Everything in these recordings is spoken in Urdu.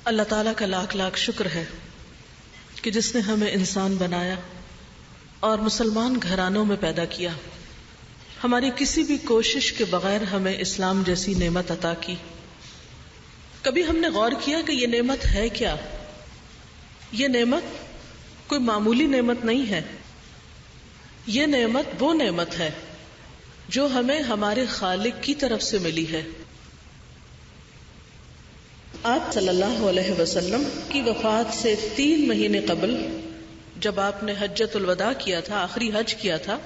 اللہ تعالیٰ کا لاکھ لاکھ شکر ہے کہ جس نے ہمیں انسان بنایا اور مسلمان گھرانوں میں پیدا کیا، ہماری کسی بھی کوشش کے بغیر ہمیں اسلام جیسی نعمت عطا کی۔ کبھی ہم نے غور کیا کہ یہ نعمت ہے کیا؟ یہ نعمت کوئی معمولی نعمت نہیں ہے، یہ نعمت وہ نعمت ہے جو ہمیں ہمارے خالق کی طرف سے ملی ہے۔ آپ صلی اللہ علیہ وسلم کی وفات سے 3 مہینے قبل جب آپ نے حجۃ الوداع کیا تھا، آخری حج کیا تھا،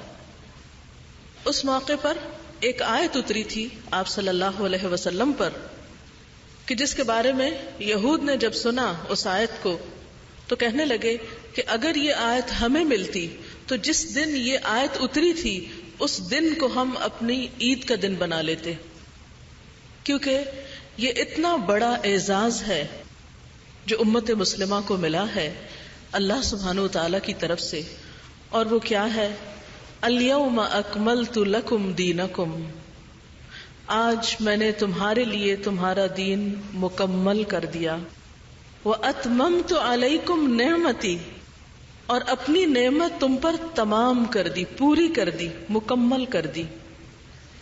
اس موقع پر ایک آیت اتری تھی آپ صلی اللہ علیہ وسلم پر کہ جس کے بارے میں یہود نے جب سنا اس آیت کو تو کہنے لگے کہ اگر یہ آیت ہمیں ملتی تو جس دن یہ آیت اتری تھی اس دن کو ہم اپنی عید کا دن بنا لیتے، کیونکہ یہ اتنا بڑا اعزاز ہے جو امت مسلمہ کو ملا ہے اللہ سبحانہ وتعالی کی طرف سے، اور وہ کیا ہے؟ الیوم اکملت لکم دینکم، آج میں نے تمہارے لیے تمہارا دین مکمل کر دیا، واتممت علیکم نعمتی، اور اپنی نعمت تم پر تمام کر دی، پوری کر دی، مکمل کر دی،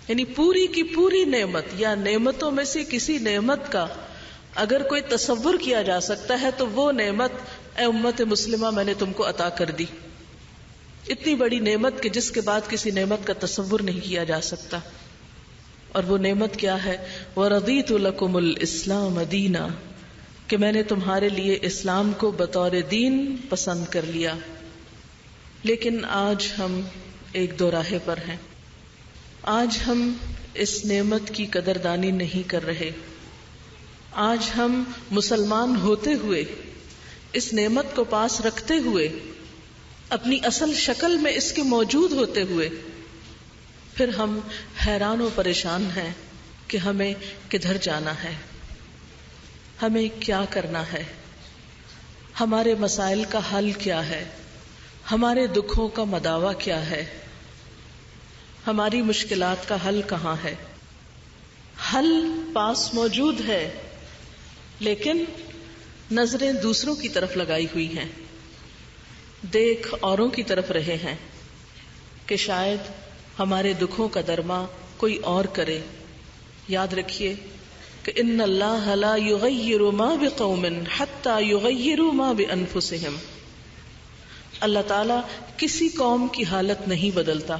یعنی پوری کی پوری نعمت یا نعمتوں میں سے کسی نعمت کا اگر کوئی تصور کیا جا سکتا ہے تو وہ نعمت اے امت مسلمہ میں نے تم کو عطا کر دی، اتنی بڑی نعمت کہ جس کے بعد کسی نعمت کا تصور نہیں کیا جا سکتا۔ اور وہ نعمت کیا ہے؟ وَرَضِيتُ لَكُمُ الْإِسْلَامَ دِينًا، کہ میں نے تمہارے لیے اسلام کو بطور دین پسند کر لیا۔ لیکن آج ہم ایک دو راہے پر ہیں، آج ہم اس نعمت کی قدردانی نہیں کر رہے، آج ہم مسلمان ہوتے ہوئے اس نعمت کو پاس رکھتے ہوئے اپنی اصل شکل میں اس کے موجود ہوتے ہوئے پھر ہم حیران و پریشان ہیں کہ ہمیں کدھر جانا ہے، ہمیں کیا کرنا ہے، ہمارے مسائل کا حل کیا ہے، ہمارے دکھوں کا مداوا کیا ہے، ہماری مشکلات کا حل کہاں ہے۔ حل پاس موجود ہے لیکن نظریں دوسروں کی طرف لگائی ہوئی ہیں، دیکھ اوروں کی طرف رہے ہیں کہ شاید ہمارے دکھوں کا درما کوئی اور کرے۔ یاد رکھیے کہ ان اللہ لا یغیر ما بقوم حتی یغیروا ما بانفسہم، اللہ تعالی کسی قوم کی حالت نہیں بدلتا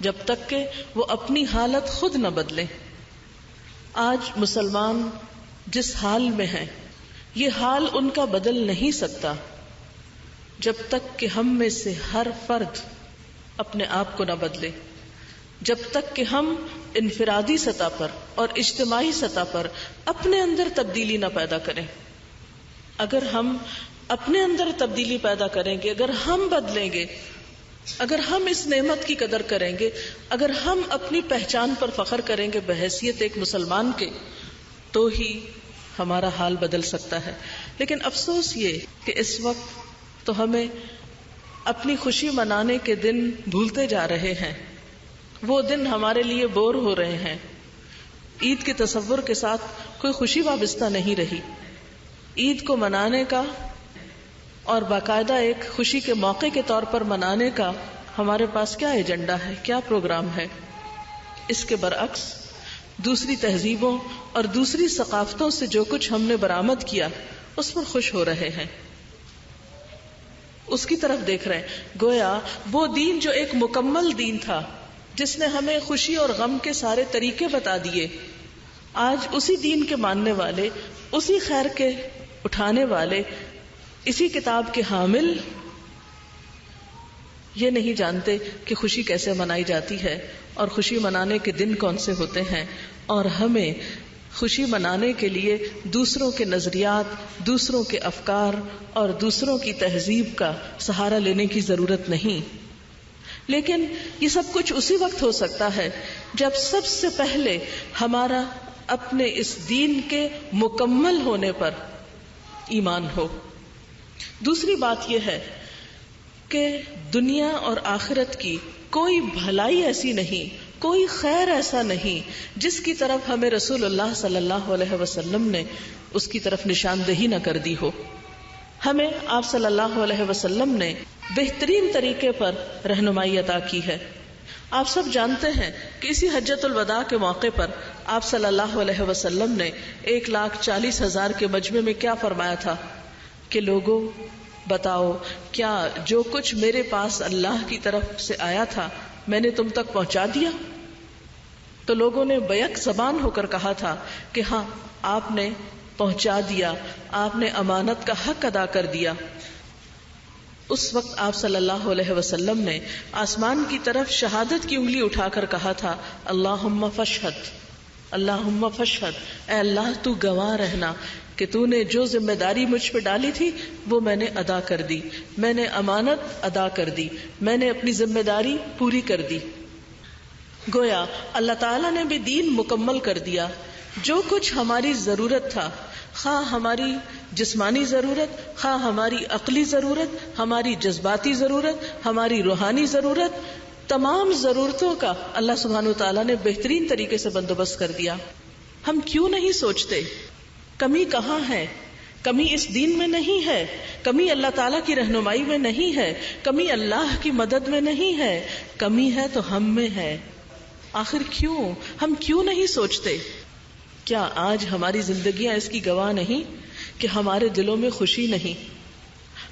جب تک کہ وہ اپنی حالت خود نہ بدلے۔ آج مسلمان جس حال میں ہیں یہ حال ان کا بدل نہیں سکتا جب تک کہ ہم میں سے ہر فرد اپنے آپ کو نہ بدلے، جب تک کہ ہم انفرادی سطح پر اور اجتماعی سطح پر اپنے اندر تبدیلی نہ پیدا کریں۔ اگر ہم اپنے اندر تبدیلی پیدا کریں گے، اگر ہم بدلیں گے، اگر ہم اس نعمت کی قدر کریں گے، اگر ہم اپنی پہچان پر فخر کریں گے بحیثیت ایک مسلمان کے، تو ہی ہمارا حال بدل سکتا ہے۔ لیکن افسوس یہ کہ اس وقت تو ہمیں اپنی خوشی منانے کے دن بھولتے جا رہے ہیں، وہ دن ہمارے لیے بور ہو رہے ہیں، عید کے تصور کے ساتھ کوئی خوشی وابستہ نہیں رہی۔ عید کو منانے کا اور باقاعدہ ایک خوشی کے موقع کے طور پر منانے کا ہمارے پاس کیا ایجنڈا ہے، کیا پروگرام ہے؟ اس کے برعکس دوسری تہذیبوں اور دوسری ثقافتوں سے جو کچھ ہم نے برآمد کیا اس پر خوش ہو رہے ہیں، اس کی طرف دیکھ رہے ہیں، گویا وہ دین جو ایک مکمل دین تھا جس نے ہمیں خوشی اور غم کے سارے طریقے بتا دیے، آج اسی دین کے ماننے والے، اسی خیر کے اٹھانے والے، اسی کتاب کے حامل یہ نہیں جانتے کہ خوشی کیسے منائی جاتی ہے اور خوشی منانے کے دن کون سے ہوتے ہیں، اور ہمیں خوشی منانے کے لیے دوسروں کے نظریات، دوسروں کے افکار اور دوسروں کی تہذیب کا سہارا لینے کی ضرورت نہیں۔ لیکن یہ سب کچھ اسی وقت ہو سکتا ہے جب سب سے پہلے ہمارا اپنے اس دین کے مکمل ہونے پر ایمان ہو۔ دوسری بات یہ ہے کہ دنیا اور آخرت کی کوئی بھلائی ایسی نہیں، کوئی خیر ایسا نہیں جس کی طرف ہمیں رسول اللہ صلی اللہ علیہ وسلم نے اس کی طرف نشاندہی نہ کر دی ہو. ہمیں آپ صلی اللہ علیہ وسلم نے بہترین طریقے پر رہنمائی عطا کی ہے. آپ سب جانتے ہیں کہ اسی حجۃ الوداع کے موقع پر آپ صلی اللہ علیہ وسلم نے 1,40,000 کے مجمع میں کیا فرمایا تھا کہ لوگوں بتاؤ کیا جو کچھ میرے پاس اللہ کی طرف سے آیا تھا میں نے تم تک پہنچا دیا؟ تو لوگوں نے بیک زبان ہو کر کہا تھا کہ ہاں آپ نے پہنچا دیا، آپ نے امانت کا حق ادا کر دیا. اس وقت آپ صلی اللہ علیہ وسلم نے آسمان کی طرف شہادت کی انگلی اٹھا کر کہا تھا اللہم فاشہد، اللہم فاشہد، اے اللہ تو گواہ رہنا کہ تو نے جو ذمہ داری مجھ پہ ڈالی تھی وہ میں نے ادا کر دی، میں نے امانت ادا کر دی، میں نے اپنی ذمہ داری پوری کر دی. گویا اللہ تعالیٰ نے بھی دین مکمل کر دیا. جو کچھ ہماری ضرورت تھا، خواہ ہماری جسمانی ضرورت، خواہ ہماری عقلی ضرورت، ہماری جذباتی ضرورت، ہماری روحانی ضرورت، تمام ضرورتوں کا اللہ سبحانہ و تعالیٰ نے بہترین طریقے سے بندوبست کر دیا. ہم کیوں نہیں سوچتے کمی کہاں ہے؟ کمی اس دین میں نہیں ہے، کمی اللہ تعالیٰ کی رہنمائی میں نہیں ہے، کمی اللہ کی مدد میں نہیں ہے، کمی ہے تو ہم میں ہے. آخر کیوں؟ ہم کیوں نہیں سوچتے؟ کیا آج ہماری زندگیاں اس کی گواہ نہیں کہ ہمارے دلوں میں خوشی نہیں؟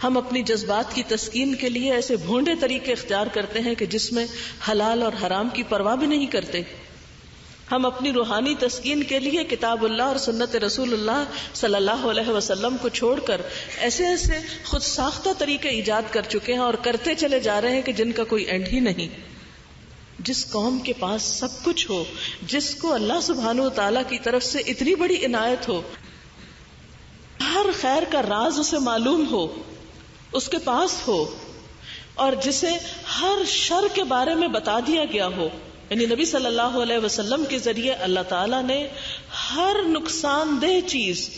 ہم اپنی جذبات کی تسکین کے لیے ایسے بھونڈے طریقے اختیار کرتے ہیں کہ جس میں حلال اور حرام کی پرواہ بھی نہیں کرتے. ہم اپنی روحانی تسکین کے لیے کتاب اللہ اور سنت رسول اللہ صلی اللہ علیہ وسلم کو چھوڑ کر ایسے ایسے خود ساختہ طریقے ایجاد کر چکے ہیں اور کرتے چلے جا رہے ہیں کہ جن کا کوئی اینڈ ہی نہیں. جس قوم کے پاس سب کچھ ہو، جس کو اللہ سبحانہ و تعالیٰ کی طرف سے اتنی بڑی عنایت ہو، ہر خیر کا راز اسے معلوم ہو، اس کے پاس ہو، اور جسے ہر شر کے بارے میں بتا دیا گیا ہو، یعنی نبی صلی اللہ علیہ وسلم کے ذریعے اللہ تعالیٰ نے ہر نقصان دہ چیز،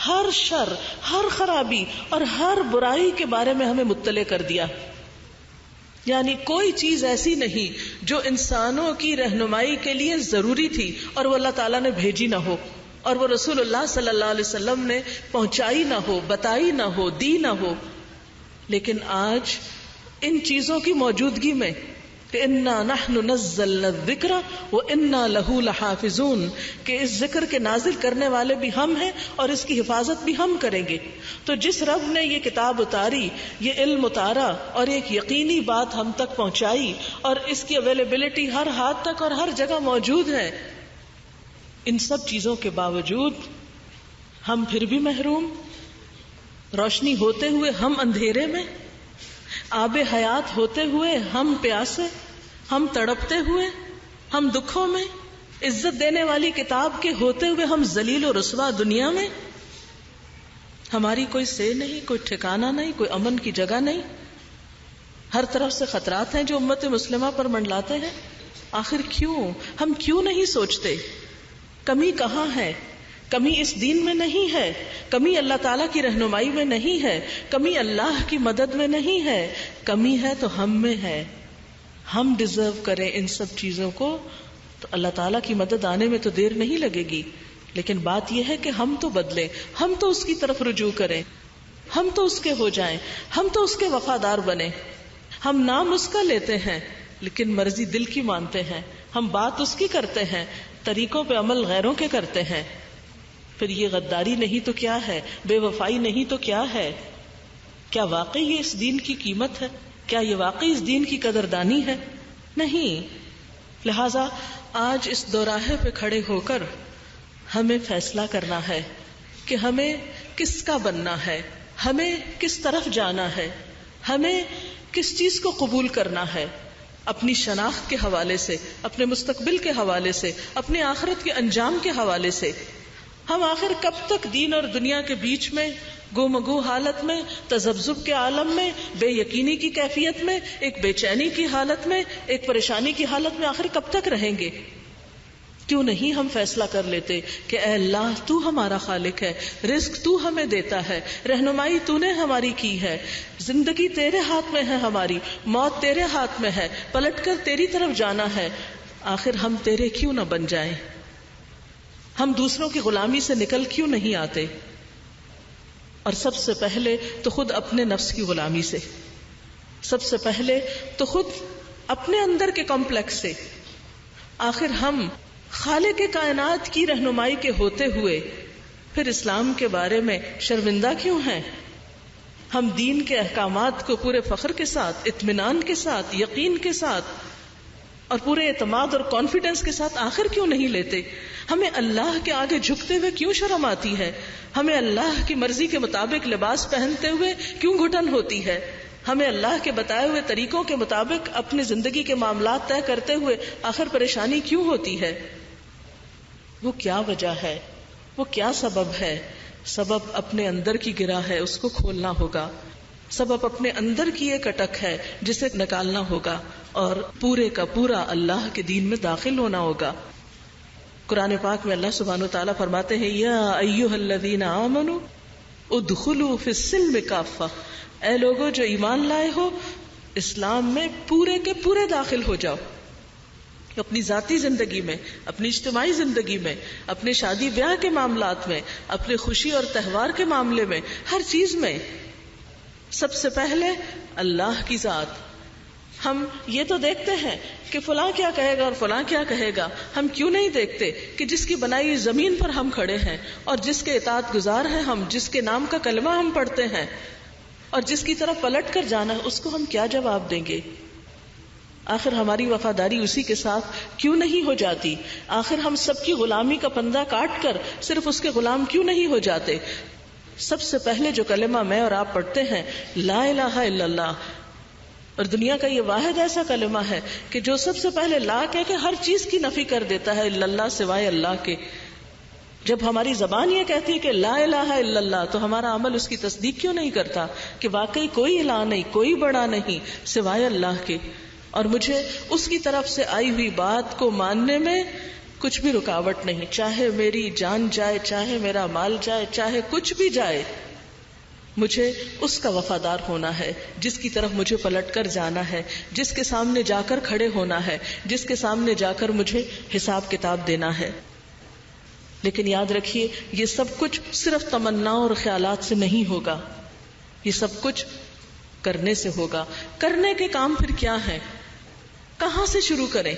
ہر شر، ہر خرابی اور ہر برائی کے بارے میں ہمیں مطلع کر دیا. یعنی کوئی چیز ایسی نہیں جو انسانوں کی رہنمائی کے لیے ضروری تھی اور وہ اللہ تعالیٰ نے بھیجی نہ ہو، اور وہ رسول اللہ صلی اللہ علیہ وسلم نے پہنچائی نہ ہو، بتائی نہ ہو، دی نہ ہو. لیکن آج ان چیزوں کی موجودگی میں کہ انا نحن نزلنا الذکر وانا له لحافظون، کہ اس ذکر کے نازل کرنے والے بھی ہم ہیں اور اس کی حفاظت بھی ہم کریں گے. تو جس رب نے یہ کتاب اتاری، یہ علم اتارا اور ایک یقینی بات ہم تک پہنچائی اور اس کی اویلیبلٹی ہر ہاتھ تک اور ہر جگہ موجود ہے، ان سب چیزوں کے باوجود ہم پھر بھی محروم، روشنی ہوتے ہوئے ہم اندھیرے میں، آب حیات ہوتے ہوئے ہم پیاسے، ہم تڑپتے ہوئے ہم دکھوں میں، عزت دینے والی کتاب کے ہوتے ہوئے ہم ذلیل و رسوا دنیا میں. ہماری کوئی سے نہیں، کوئی ٹھکانہ نہیں، کوئی امن کی جگہ نہیں. ہر طرف سے خطرات ہیں جو امت مسلمہ پر منڈلاتے ہیں. آخر کیوں؟ ہم کیوں نہیں سوچتے کمی کہاں ہے؟ کمی اس دین میں نہیں ہے، کمی اللہ تعالیٰ کی رہنمائی میں نہیں ہے، کمی اللہ کی مدد میں نہیں ہے، کمی ہے تو ہم میں ہے. ہم ڈیزرو کریں ان سب چیزوں کو تو اللہ تعالیٰ کی مدد آنے میں تو دیر نہیں لگے گی. لیکن بات یہ ہے کہ ہم تو بدلیں، ہم تو اس کی طرف رجوع کریں، ہم تو اس کے ہو جائیں، ہم تو اس کے وفادار بنیں. ہم نام اس کا لیتے ہیں لیکن مرضی دل کی مانتے ہیں. ہم بات اس کی کرتے ہیں، طریقوں پہ عمل غیروں کے کرتے ہیں. پھر یہ غداری نہیں تو کیا ہے؟ بے وفائی نہیں تو کیا ہے؟ کیا واقعی یہ اس دین کی قیمت ہے؟ کیا یہ واقعی اس دین کی قدردانی ہے؟ نہیں. لہذا آج اس دوراہے پہ کھڑے ہو کر ہمیں فیصلہ کرنا ہے کہ ہمیں کس کا بننا ہے، ہمیں کس طرف جانا ہے، ہمیں کس چیز کو قبول کرنا ہے. اپنی شناخت کے حوالے سے، اپنے مستقبل کے حوالے سے، اپنے آخرت کے انجام کے حوالے سے. ہم آخر کب تک دین اور دنیا کے بیچ میں گو مگو حالت میں، تذبذب کے عالم میں، بے یقینی کی کیفیت میں، ایک بے چینی کی حالت میں، ایک پریشانی کی حالت میں آخر کب تک رہیں گے؟ کیوں نہیں ہم فیصلہ کر لیتے کہ اے اللہ تو ہمارا خالق ہے، رزق تو ہمیں دیتا ہے، رہنمائی تو نے ہماری کی ہے، زندگی تیرے ہاتھ میں ہے، ہماری موت تیرے ہاتھ میں ہے، پلٹ کر تیری طرف جانا ہے. آخر ہم تیرے کیوں نہ بن جائیں؟ ہم دوسروں کی غلامی سے نکل کیوں نہیں آتے؟ اور سب سے پہلے تو خود اپنے نفس کی غلامی سے، سب سے پہلے تو خود اپنے اندر کے کمپلیکس سے۔ آخر ہم خالق کائنات کی رہنمائی کے ہوتے ہوئے پھر اسلام کے بارے میں شرمندہ کیوں ہیں؟ ہم دین کے احکامات کو پورے فخر کے ساتھ، اطمینان کے ساتھ، یقین کے ساتھ اور پورے اعتماد اور کانفیڈنس کے ساتھ آخر کیوں نہیں لیتے؟ ہمیں اللہ کے آگے جھکتے ہوئے کیوں شرم آتی ہے؟ ہمیں اللہ کی مرضی کے مطابق لباس پہنتے ہوئے کیوں گھٹن ہوتی ہے؟ ہمیں اللہ کے بتائے ہوئے طریقوں کے مطابق اپنی زندگی کے معاملات طے کرتے ہوئے آخر پریشانی کیوں ہوتی ہے؟ وہ کیا وجہ ہے؟ وہ کیا سبب ہے؟ سبب اپنے اندر کی گرہ ہے، اس کو کھولنا ہوگا۔ سبب اپنے اندر کی ایک اٹک ہے جسے نکالنا ہوگا اور پورے کا پورا اللہ کے دین میں داخل ہونا ہوگا۔ قرآن پاک میں اللہ سبحانہ و تعالیٰ فرماتے ہیں یا ایھا الذین آمنوا ادخلوا فی السلم کافہ، اے لوگو جو ایمان لائے ہو اسلام میں پورے کے پورے داخل ہو جاؤ۔ اپنی ذاتی زندگی میں، اپنی اجتماعی زندگی میں، اپنے شادی بیاہ کے معاملات میں، اپنے خوشی اور تہوار کے معاملے میں، ہر چیز میں سب سے پہلے اللہ کی ذات۔ ہم یہ تو دیکھتے ہیں کہ فلاں کیا کہے گا اور فلاں کیا کہے گا، ہم کیوں نہیں دیکھتے کہ جس کی بنائی ہوئی زمین پر ہم کھڑے ہیں اور جس کے اطاعت گزار ہیں ہم، جس کے نام کا کلمہ ہم پڑھتے ہیں اور جس کی طرف پلٹ کر جانا ہے، اس کو ہم کیا جواب دیں گے؟ آخر ہماری وفاداری اسی کے ساتھ کیوں نہیں ہو جاتی؟ آخر ہم سب کی غلامی کا پندہ کاٹ کر صرف اس کے غلام کیوں نہیں ہو جاتے؟ سب سے پہلے جو کلمہ میں اور آپ پڑھتے ہیں لا الہ الا اللہ، اور دنیا کا یہ واحد ایسا کلمہ ہے کہ جو سب سے پہلے لا کہہ کے ہر چیز کی نفی کر دیتا ہے الا اللہ، سوائے اللہ کے۔ جب ہماری زبان یہ کہتی ہے کہ لا الہ الا اللہ تو ہمارا عمل اس کی تصدیق کیوں نہیں کرتا کہ واقعی کوئی الہ نہیں، کوئی بڑا نہیں سوائے اللہ کے، اور مجھے اس کی طرف سے آئی ہوئی بات کو ماننے میں کچھ بھی رکاوٹ نہیں، چاہے میری جان جائے، چاہے میرا مال جائے، چاہے کچھ بھی جائے، مجھے اس کا وفادار ہونا ہے جس کی طرف مجھے پلٹ کر جانا ہے، جس کے سامنے جا کر کھڑے ہونا ہے، جس کے سامنے جا کر مجھے حساب کتاب دینا ہے۔ لیکن یاد رکھیے یہ سب کچھ صرف تمناؤں اور خیالات سے نہیں ہوگا، یہ سب کچھ کرنے سے ہوگا۔ کرنے کے کام پھر کیا ہیں؟ کہاں سے شروع کریں؟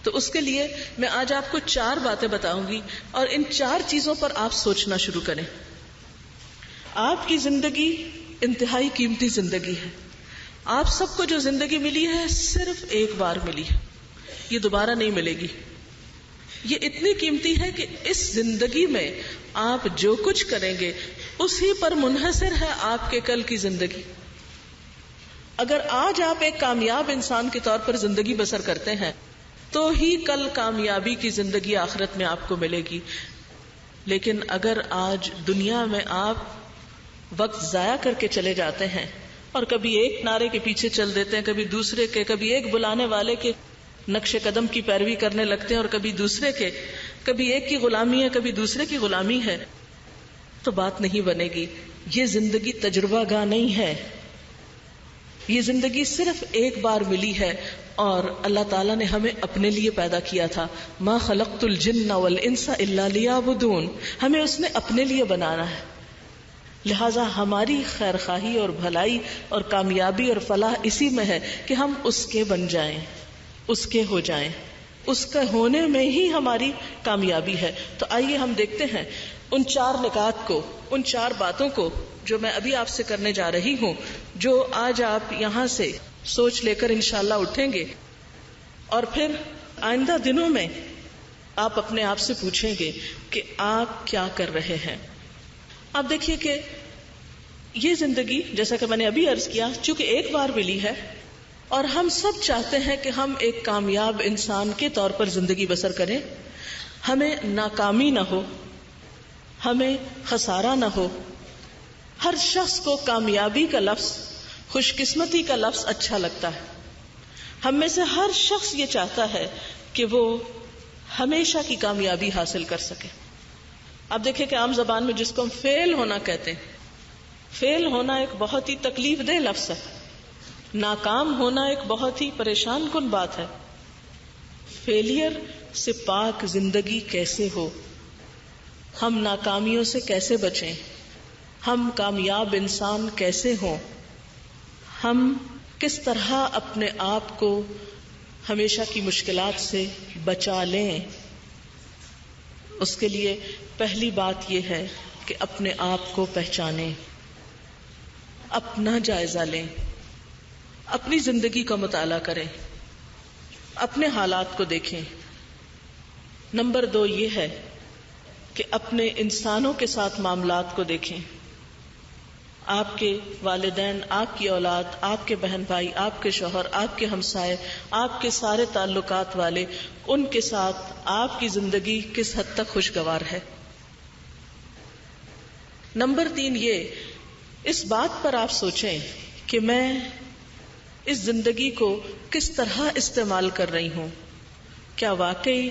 تو اس کے لیے میں آج آپ کو 4 باتیں بتاؤں گی اور ان 4 چیزوں پر آپ سوچنا شروع کریں۔ آپ کی زندگی انتہائی قیمتی زندگی ہے۔ آپ سب کو جو زندگی ملی ہے صرف ایک بار ملی ہے، یہ دوبارہ نہیں ملے گی۔ یہ اتنی قیمتی ہے کہ اس زندگی میں آپ جو کچھ کریں گے اسی پر منحصر ہے آپ کے کل کی زندگی۔ اگر آج آپ ایک کامیاب انسان کے طور پر زندگی بسر کرتے ہیں تو ہی کل کامیابی کی زندگی آخرت میں آپ کو ملے گی۔ لیکن اگر آج دنیا میں آپ وقت ضائع کر کے چلے جاتے ہیں اور کبھی ایک نعرے کے پیچھے چل دیتے ہیں، کبھی دوسرے کے، کبھی ایک بلانے والے کے نقش قدم کی پیروی کرنے لگتے ہیں اور کبھی دوسرے کے، کبھی ایک کی غلامی ہے کبھی دوسرے کی غلامی ہے، تو بات نہیں بنے گی۔ یہ زندگی تجربہ گاہ نہیں ہے، یہ زندگی صرف ایک بار ملی ہے اور اللہ تعالیٰ نے ہمیں اپنے لیے پیدا کیا تھا۔ ما خلقت الجن والانس الا لیعبدون، ہمیں اس نے اپنے لیے بنانا ہے، لہذا ہماری خیر خواہی اور بھلائی اور کامیابی اور فلاح اسی میں ہے کہ ہم اس کے بن جائیں، اس کے ہو جائیں، اس کے ہونے میں ہی ہماری کامیابی ہے۔ تو آئیے ہم دیکھتے ہیں ان 4 نکات کو، ان 4 باتوں کو جو میں ابھی آپ سے کرنے جا رہی ہوں، جو آج آپ یہاں سے سوچ لے کر انشاءاللہ اٹھیں گے اور پھر آئندہ دنوں میں آپ اپنے آپ سے پوچھیں گے کہ آپ کیا کر رہے ہیں۔ آپ دیکھیے کہ یہ زندگی جیسا کہ میں نے ابھی عرض کیا چونکہ ایک بار ملی ہے اور ہم سب چاہتے ہیں کہ ہم ایک کامیاب انسان کے طور پر زندگی بسر کریں، ہمیں ناکامی نہ ہو، ہمیں خسارہ نہ ہو۔ ہر شخص کو کامیابی کا لفظ، خوش قسمتی کا لفظ اچھا لگتا ہے۔ ہم میں سے ہر شخص یہ چاہتا ہے کہ وہ ہمیشہ کی کامیابی حاصل کر سکے۔ آپ دیکھیں کہ عام زبان میں جس کو ہم فیل ہونا کہتے ہیں، فیل ہونا ایک بہت ہی تکلیف دہ لفظ ہے، ناکام ہونا ایک بہت ہی پریشان کن بات ہے۔ فیلئر سے پاک زندگی کیسے ہو، ہم ناکامیوں سے کیسے بچیں، ہم کامیاب انسان کیسے ہوں، ہم کس طرح اپنے آپ کو ہمیشہ کی مشکلات سے بچا لیں. اس کے لیے پہلی بات یہ ہے کہ اپنے آپ کو پہچانیں، اپنا جائزہ لیں، اپنی زندگی کا مطالعہ کریں، اپنے حالات کو دیکھیں. نمبر 2 یہ ہے کہ اپنے انسانوں کے ساتھ معاملات کو دیکھیں. آپ کے والدین، آپ کی اولاد، آپ کے بہن بھائی، آپ کے شوہر، آپ کے ہمسائے، آپ کے سارے تعلقات والے، ان کے ساتھ آپ کی زندگی کس حد تک خوشگوار ہے. نمبر 3 یہ اس بات پر آپ سوچیں کہ میں اس زندگی کو کس طرح استعمال کر رہی ہوں. کیا واقعی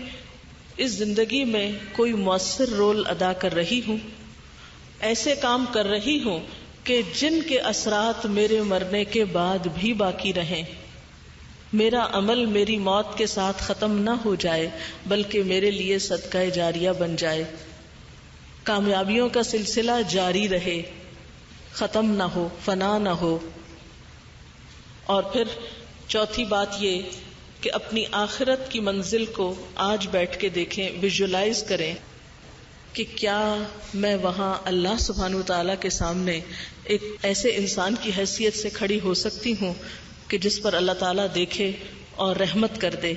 اس زندگی میں کوئی مؤثر رول ادا کر رہی ہوں، ایسے کام کر رہی ہوں کہ جن کے اثرات میرے مرنے کے بعد بھی باقی رہیں. میرا عمل میری موت کے ساتھ ختم نہ ہو جائے بلکہ میرے لیے صدقہ جاریہ بن جائے، کامیابیوں کا سلسلہ جاری رہے، ختم نہ ہو، فنا نہ ہو. اور پھر چوتھی بات یہ کہ اپنی آخرت کی منزل کو آج بیٹھ کے دیکھیں، ویژولائز کریں کہ کیا میں وہاں اللہ سبحانہ وتعالیٰ کے سامنے ایک ایسے انسان کی حیثیت سے کھڑی ہو سکتی ہوں کہ جس پر اللہ تعالیٰ دیکھے اور رحمت کر دے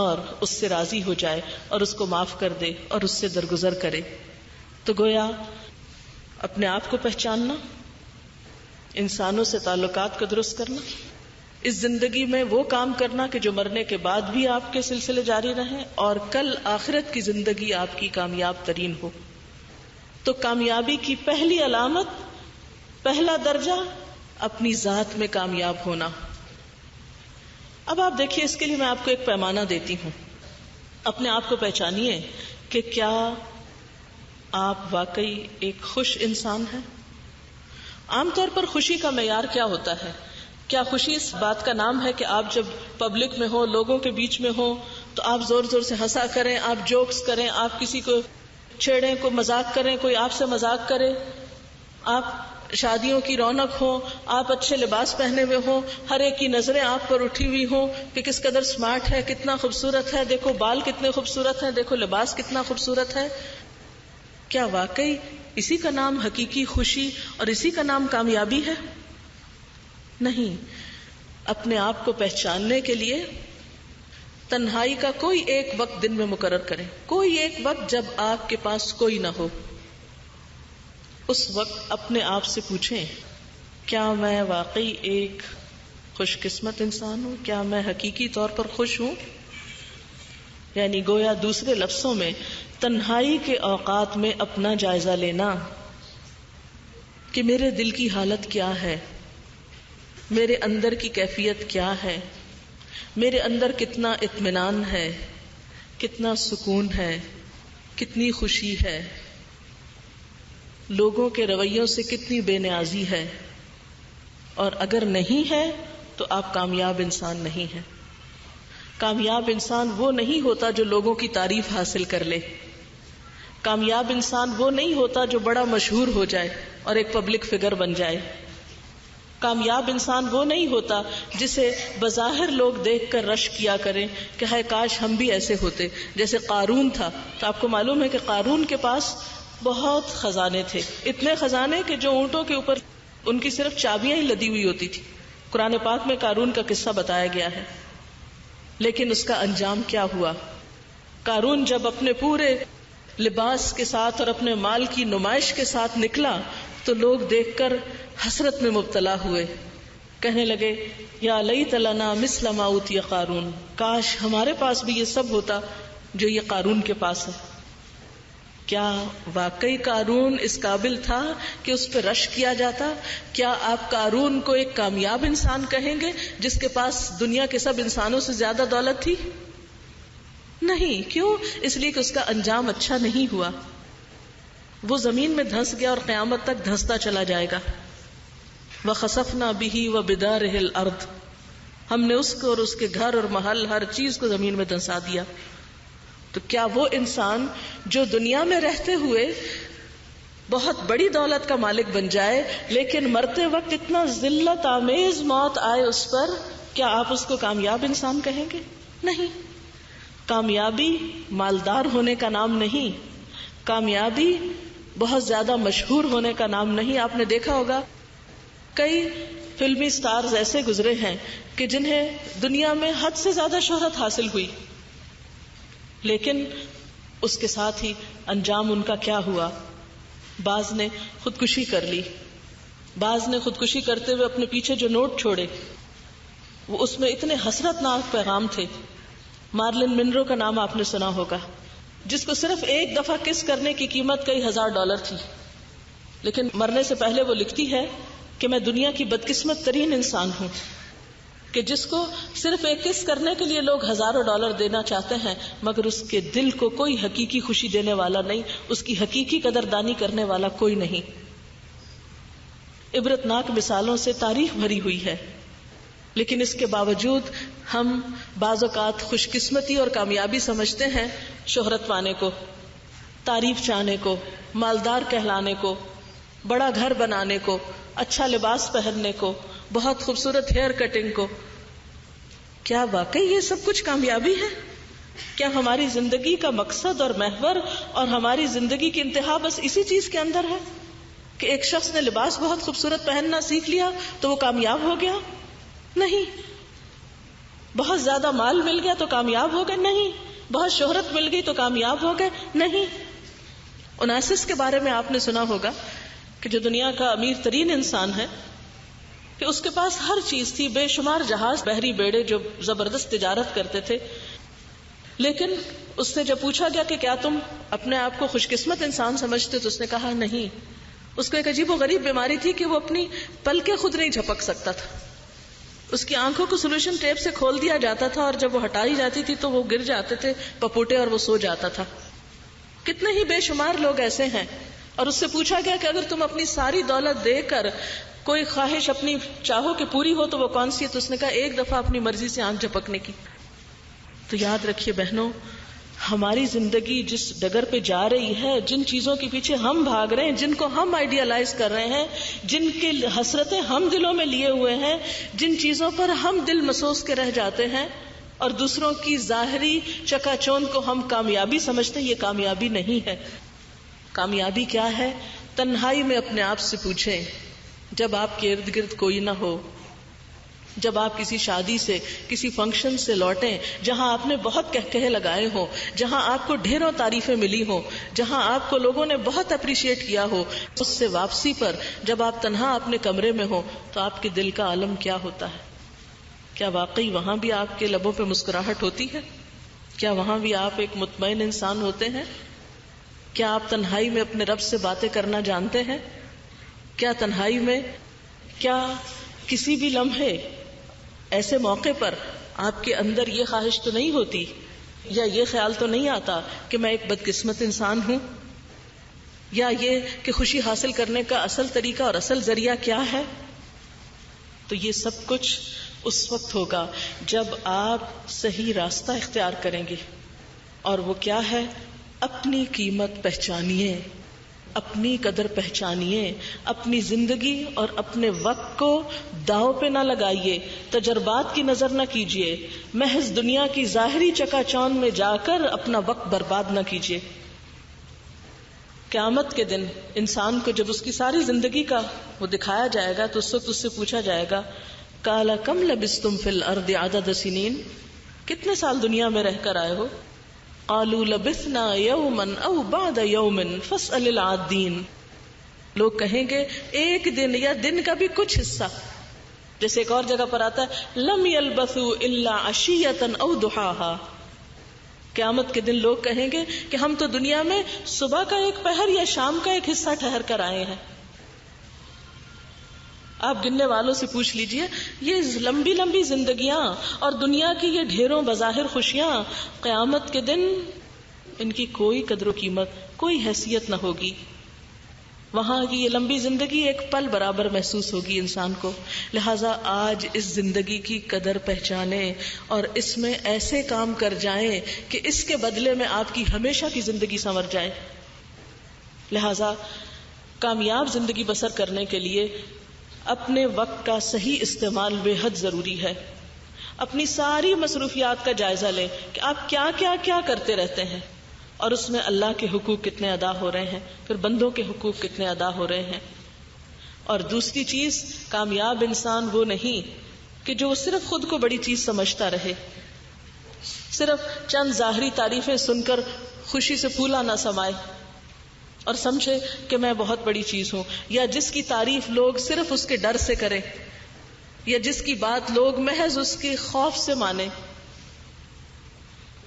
اور اس سے راضی ہو جائے اور اس کو معاف کر دے اور اس سے درگزر کرے. تو گویا اپنے آپ کو پہچاننا، انسانوں سے تعلقات کو درست کرنا، اس زندگی میں وہ کام کرنا کہ جو مرنے کے بعد بھی آپ کے سلسلے جاری رہیں اور کل آخرت کی زندگی آپ کی کامیاب ترین ہو. تو کامیابی کی پہلی علامت، پہلا درجہ اپنی ذات میں کامیاب ہونا. اب آپ دیکھیے، اس کے لیے میں آپ کو ایک پیمانہ دیتی ہوں. اپنے آپ کو پہچانیے کہ کیا آپ واقعی ایک خوش انسان ہیں. عام طور پر خوشی کا معیار کیا ہوتا ہے؟ کیا خوشی اس بات کا نام ہے کہ آپ جب پبلک میں ہو، لوگوں کے بیچ میں ہو تو آپ زور زور سے ہنسا کریں، آپ جوکس کریں، آپ کسی کو چھیڑیں، کوئی مذاق کریں، کوئی آپ سے مذاق کرے، آپ شادیوں کی رونق ہو، آپ اچھے لباس پہنے ہوئے ہوں، ہر ایک کی نظریں آپ پر اٹھی ہوئی ہوں کہ کس قدر سمارٹ ہے، کتنا خوبصورت ہے، دیکھو بال کتنے خوبصورت ہیں، دیکھو لباس کتنا خوبصورت ہے. کیا واقعی اسی کا نام حقیقی خوشی اور اسی کا نام کامیابی ہے؟ نہیں. اپنے آپ کو پہچاننے کے لیے تنہائی کا کوئی ایک وقت دن میں مقرر کریں، کوئی ایک وقت جب آپ کے پاس کوئی نہ ہو. اس وقت اپنے آپ سے پوچھیں، کیا میں واقعی ایک خوش قسمت انسان ہوں؟ کیا میں حقیقی طور پر خوش ہوں؟ یعنی گویا دوسرے لفظوں میں تنہائی کے اوقات میں اپنا جائزہ لینا کہ میرے دل کی حالت کیا ہے، میرے اندر کی کیفیت کیا ہے، میرے اندر کتنا اطمینان ہے، کتنا سکون ہے، کتنی خوشی ہے، لوگوں کے رویوں سے کتنی بے نیازی ہے. اور اگر نہیں ہے تو آپ کامیاب انسان نہیں ہیں. کامیاب انسان وہ نہیں ہوتا جو لوگوں کی تعریف حاصل کر لے. کامیاب انسان وہ نہیں ہوتا جو بڑا مشہور ہو جائے اور ایک پبلک فگر بن جائے. کامیاب انسان وہ نہیں ہوتا جسے بظاہر لوگ دیکھ کر رش کیا کریں کہ ہائے کاش ہم بھی ایسے ہوتے. جیسے قارون تھا، تو آپ کو معلوم ہے کہ قارون کے پاس بہت خزانے تھے، اتنے خزانے کہ جو اونٹوں کے اوپر ان کی صرف چابیاں ہی لدی ہوئی ہوتی تھی. قرآن پاک میں قارون کا قصہ بتایا گیا ہے. لیکن اس کا انجام کیا ہوا؟ قارون جب اپنے پورے لباس کے ساتھ اور اپنے مال کی نمائش کے ساتھ نکلا تو لوگ دیکھ کر حسرت میں مبتلا ہوئے، کہنے لگے یا لیت لنا مثل ما اوتی قارون، کاش ہمارے پاس بھی یہ سب ہوتا جو یہ قارون کے پاس ہے. کیا واقعی قارون اس قابل تھا کہ اس پہ رش کیا جاتا؟ کیا آپ قارون کو ایک کامیاب انسان کہیں گے جس کے پاس دنیا کے سب انسانوں سے زیادہ دولت تھی؟ نہیں. کیوں؟ اس لیے کہ اس کا انجام اچھا نہیں ہوا. وہ زمین میں دھنس گیا اور قیامت تک دھنستا چلا جائے گا. وَخَسَفْنَا بِهِ وَبِدَارِهِ الْأَرْضِ، ہم نے اس کو اور اس کے گھر اور محل ہر چیز کو زمین میں دھنسا دیا. تو کیا وہ انسان جو دنیا میں رہتے ہوئے بہت بڑی دولت کا مالک بن جائے لیکن مرتے وقت اتنا ذلت آمیز موت آئے اس پر، کیا آپ اس کو کامیاب انسان کہیں گے؟ نہیں. کامیابی مالدار ہونے کا نام نہیں، کامیابی بہت زیادہ مشہور ہونے کا نام نہیں. آپ نے دیکھا ہوگا کئی فلمی سٹارز ایسے گزرے ہیں کہ جنہیں دنیا میں حد سے زیادہ شہرت حاصل ہوئی، لیکن اس کے ساتھ ہی انجام ان کا کیا ہوا؟ بعض نے خودکشی کر لی، بعض نے خودکشی کرتے ہوئے اپنے پیچھے جو نوٹ چھوڑے وہ اس میں اتنے حسرت ناک پیغام تھے. مارلن منرو کا نام آپ نے سنا ہوگا، جس کو صرف ایک دفعہ کس کرنے کی قیمت کئی $1000 تھی، لیکن مرنے سے پہلے وہ لکھتی ہے کہ میں دنیا کی بدقسمت ترین انسان ہوں کہ جس کو صرف ایک کس کرنے کے لیے لوگ $1000 دینا چاہتے ہیں، مگر اس کے دل کو کوئی حقیقی خوشی دینے والا نہیں، اس کی حقیقی قدردانی کرنے والا کوئی نہیں. عبرتناک مثالوں سے تاریخ بھری ہوئی ہے، لیکن اس کے باوجود ہم بعض اوقات خوش قسمتی اور کامیابی سمجھتے ہیں شہرت پانے کو، تعریف چاہنے کو، مالدار کہلانے کو، بڑا گھر بنانے کو، اچھا لباس پہننے کو، بہت خوبصورت ہیئر کٹنگ کو. کیا واقعی یہ سب کچھ کامیابی ہے؟ کیا ہماری زندگی کا مقصد اور محور اور ہماری زندگی کی انتہا بس اسی چیز کے اندر ہے کہ ایک شخص نے لباس بہت خوبصورت پہننا سیکھ لیا تو وہ کامیاب ہو گیا؟ نہیں. بہت زیادہ مال مل گیا تو کامیاب ہو گئے؟ نہیں. بہت شہرت مل گئی تو کامیاب ہو گئے؟ نہیں. اوناسس کے بارے میں آپ نے سنا ہوگا کہ جو دنیا کا امیر ترین انسان ہے، کہ اس کے پاس ہر چیز تھی، بے شمار جہاز، بحری بیڑے جو زبردست تجارت کرتے تھے، لیکن اس سے جب پوچھا گیا کہ کیا تم اپنے آپ کو خوش قسمت انسان سمجھتے تو اس نے کہا نہیں. اس کو ایک عجیب و غریب بیماری تھی کہ وہ اپنی پلکیں خود نہیں جھپک سکتا تھا. اس کی آنکھوں کو سولوشن ٹیپ سے کھول دیا جاتا تھا اور جب وہ ہٹائی جاتی تھی تو وہ گر جاتے تھے پپوٹے اور وہ سو جاتا تھا. کتنے ہی بے شمار لوگ ایسے ہیں. اور اس سے پوچھا گیا کہ اگر تم اپنی ساری دولت دے کر کوئی خواہش اپنی چاہو کہ پوری ہو تو وہ کون سی ہے؟ تو اس نے کہا ایک دفعہ اپنی مرضی سے آنکھ جھپکنے کی. تو یاد رکھیے بہنوں، ہماری زندگی جس ڈگر پہ جا رہی ہے، جن چیزوں کے پیچھے ہم بھاگ رہے ہیں، جن کو ہم آئیڈیالائز کر رہے ہیں، جن کی حسرتیں ہم دلوں میں لیے ہوئے ہیں، جن چیزوں پر ہم دل مسوس کے رہ جاتے ہیں اور دوسروں کی ظاہری چکا چوند کو ہم کامیابی سمجھتے ہیں، یہ کامیابی نہیں ہے. کامیابی کیا ہے؟ تنہائی میں اپنے آپ سے پوچھیں، جب آپ کے ارد گرد کوئی نہ ہو، جب آپ کسی شادی سے، کسی فنکشن سے لوٹیں جہاں آپ نے بہت کہکہے لگائے ہوں، جہاں آپ کو ڈھیروں تعریفیں ملی ہوں، جہاں آپ کو لوگوں نے بہت اپریشیٹ کیا ہو، اس سے واپسی پر جب آپ تنہا اپنے کمرے میں ہو تو آپ کے دل کا عالم کیا ہوتا ہے؟ کیا واقعی وہاں بھی آپ کے لبوں پہ مسکراہٹ ہوتی ہے؟ کیا وہاں بھی آپ ایک مطمئن انسان ہوتے ہیں؟ کیا آپ تنہائی میں اپنے رب سے باتیں کرنا جانتے ہیں؟ کیا تنہائی میں، کیا کسی بھی لمحے ایسے موقع پر آپ کے اندر یہ خواہش تو نہیں ہوتی یا یہ خیال تو نہیں آتا کہ میں ایک بدقسمت انسان ہوں، یا یہ کہ خوشی حاصل کرنے کا اصل طریقہ اور اصل ذریعہ کیا ہے؟ تو یہ سب کچھ اس وقت ہوگا جب آپ صحیح راستہ اختیار کریں گے. اور وہ کیا ہے؟ اپنی قیمت پہچانیے، اپنی قدر پہچانیے، اپنی زندگی اور اپنے وقت کو داؤ پہ نہ لگائیے، تجربات کی نظر نہ کیجیے، محض دنیا کی ظاہری چکا چوند میں جا کر اپنا وقت برباد نہ کیجیے. قیامت کے دن انسان کو جب اس کی ساری زندگی کا وہ دکھایا جائے گا تو اس وقت اس سے پوچھا جائے گا قال کم لبثتم فی الارض عدد سنین، کتنے سال دنیا میں رہ کر آئے ہو؟ قالوا لبثنا یوما او بعد یوم فاسأل العادین، لوگ کہیں گے ایک دن یا دن کا بھی کچھ حصہ. جیسے ایک اور جگہ پر آتا ہے لم یلبثوا الا عشیۃ او ضحاها، قیامت کے دن لوگ کہیں گے کہ ہم تو دنیا میں صبح کا ایک پہر یا شام کا ایک حصہ ٹھہر کر آئے ہیں. آپ گننے والوں سے پوچھ لیجئے، یہ لمبی لمبی زندگیاں اور دنیا کی یہ ڈھیروں بظاہر خوشیاں قیامت کے دن ان کی کوئی قدر و قیمت، کوئی حیثیت نہ ہوگی. وہاں کی یہ لمبی زندگی ایک پل برابر محسوس ہوگی انسان کو. لہٰذا آج اس زندگی کی قدر پہچانیں اور اس میں ایسے کام کر جائیں کہ اس کے بدلے میں آپ کی ہمیشہ کی زندگی سنور جائے. لہٰذا کامیاب زندگی بسر کرنے کے لیے اپنے وقت کا صحیح استعمال بے حد ضروری ہے. اپنی ساری مصروفیات کا جائزہ لیں کہ آپ کیا کیا کیا کرتے رہتے ہیں اور اس میں اللہ کے حقوق کتنے ادا ہو رہے ہیں, پھر بندوں کے حقوق کتنے ادا ہو رہے ہیں. اور دوسری چیز, کامیاب انسان وہ نہیں کہ جو صرف خود کو بڑی چیز سمجھتا رہے, صرف چند ظاہری تعریفیں سن کر خوشی سے پھولا نہ سمائے اور سمجھے کہ میں بہت بڑی چیز ہوں, یا جس کی تعریف لوگ صرف اس کے ڈر سے کریں, یا جس کی بات لوگ محض اس کے خوف سے مانیں.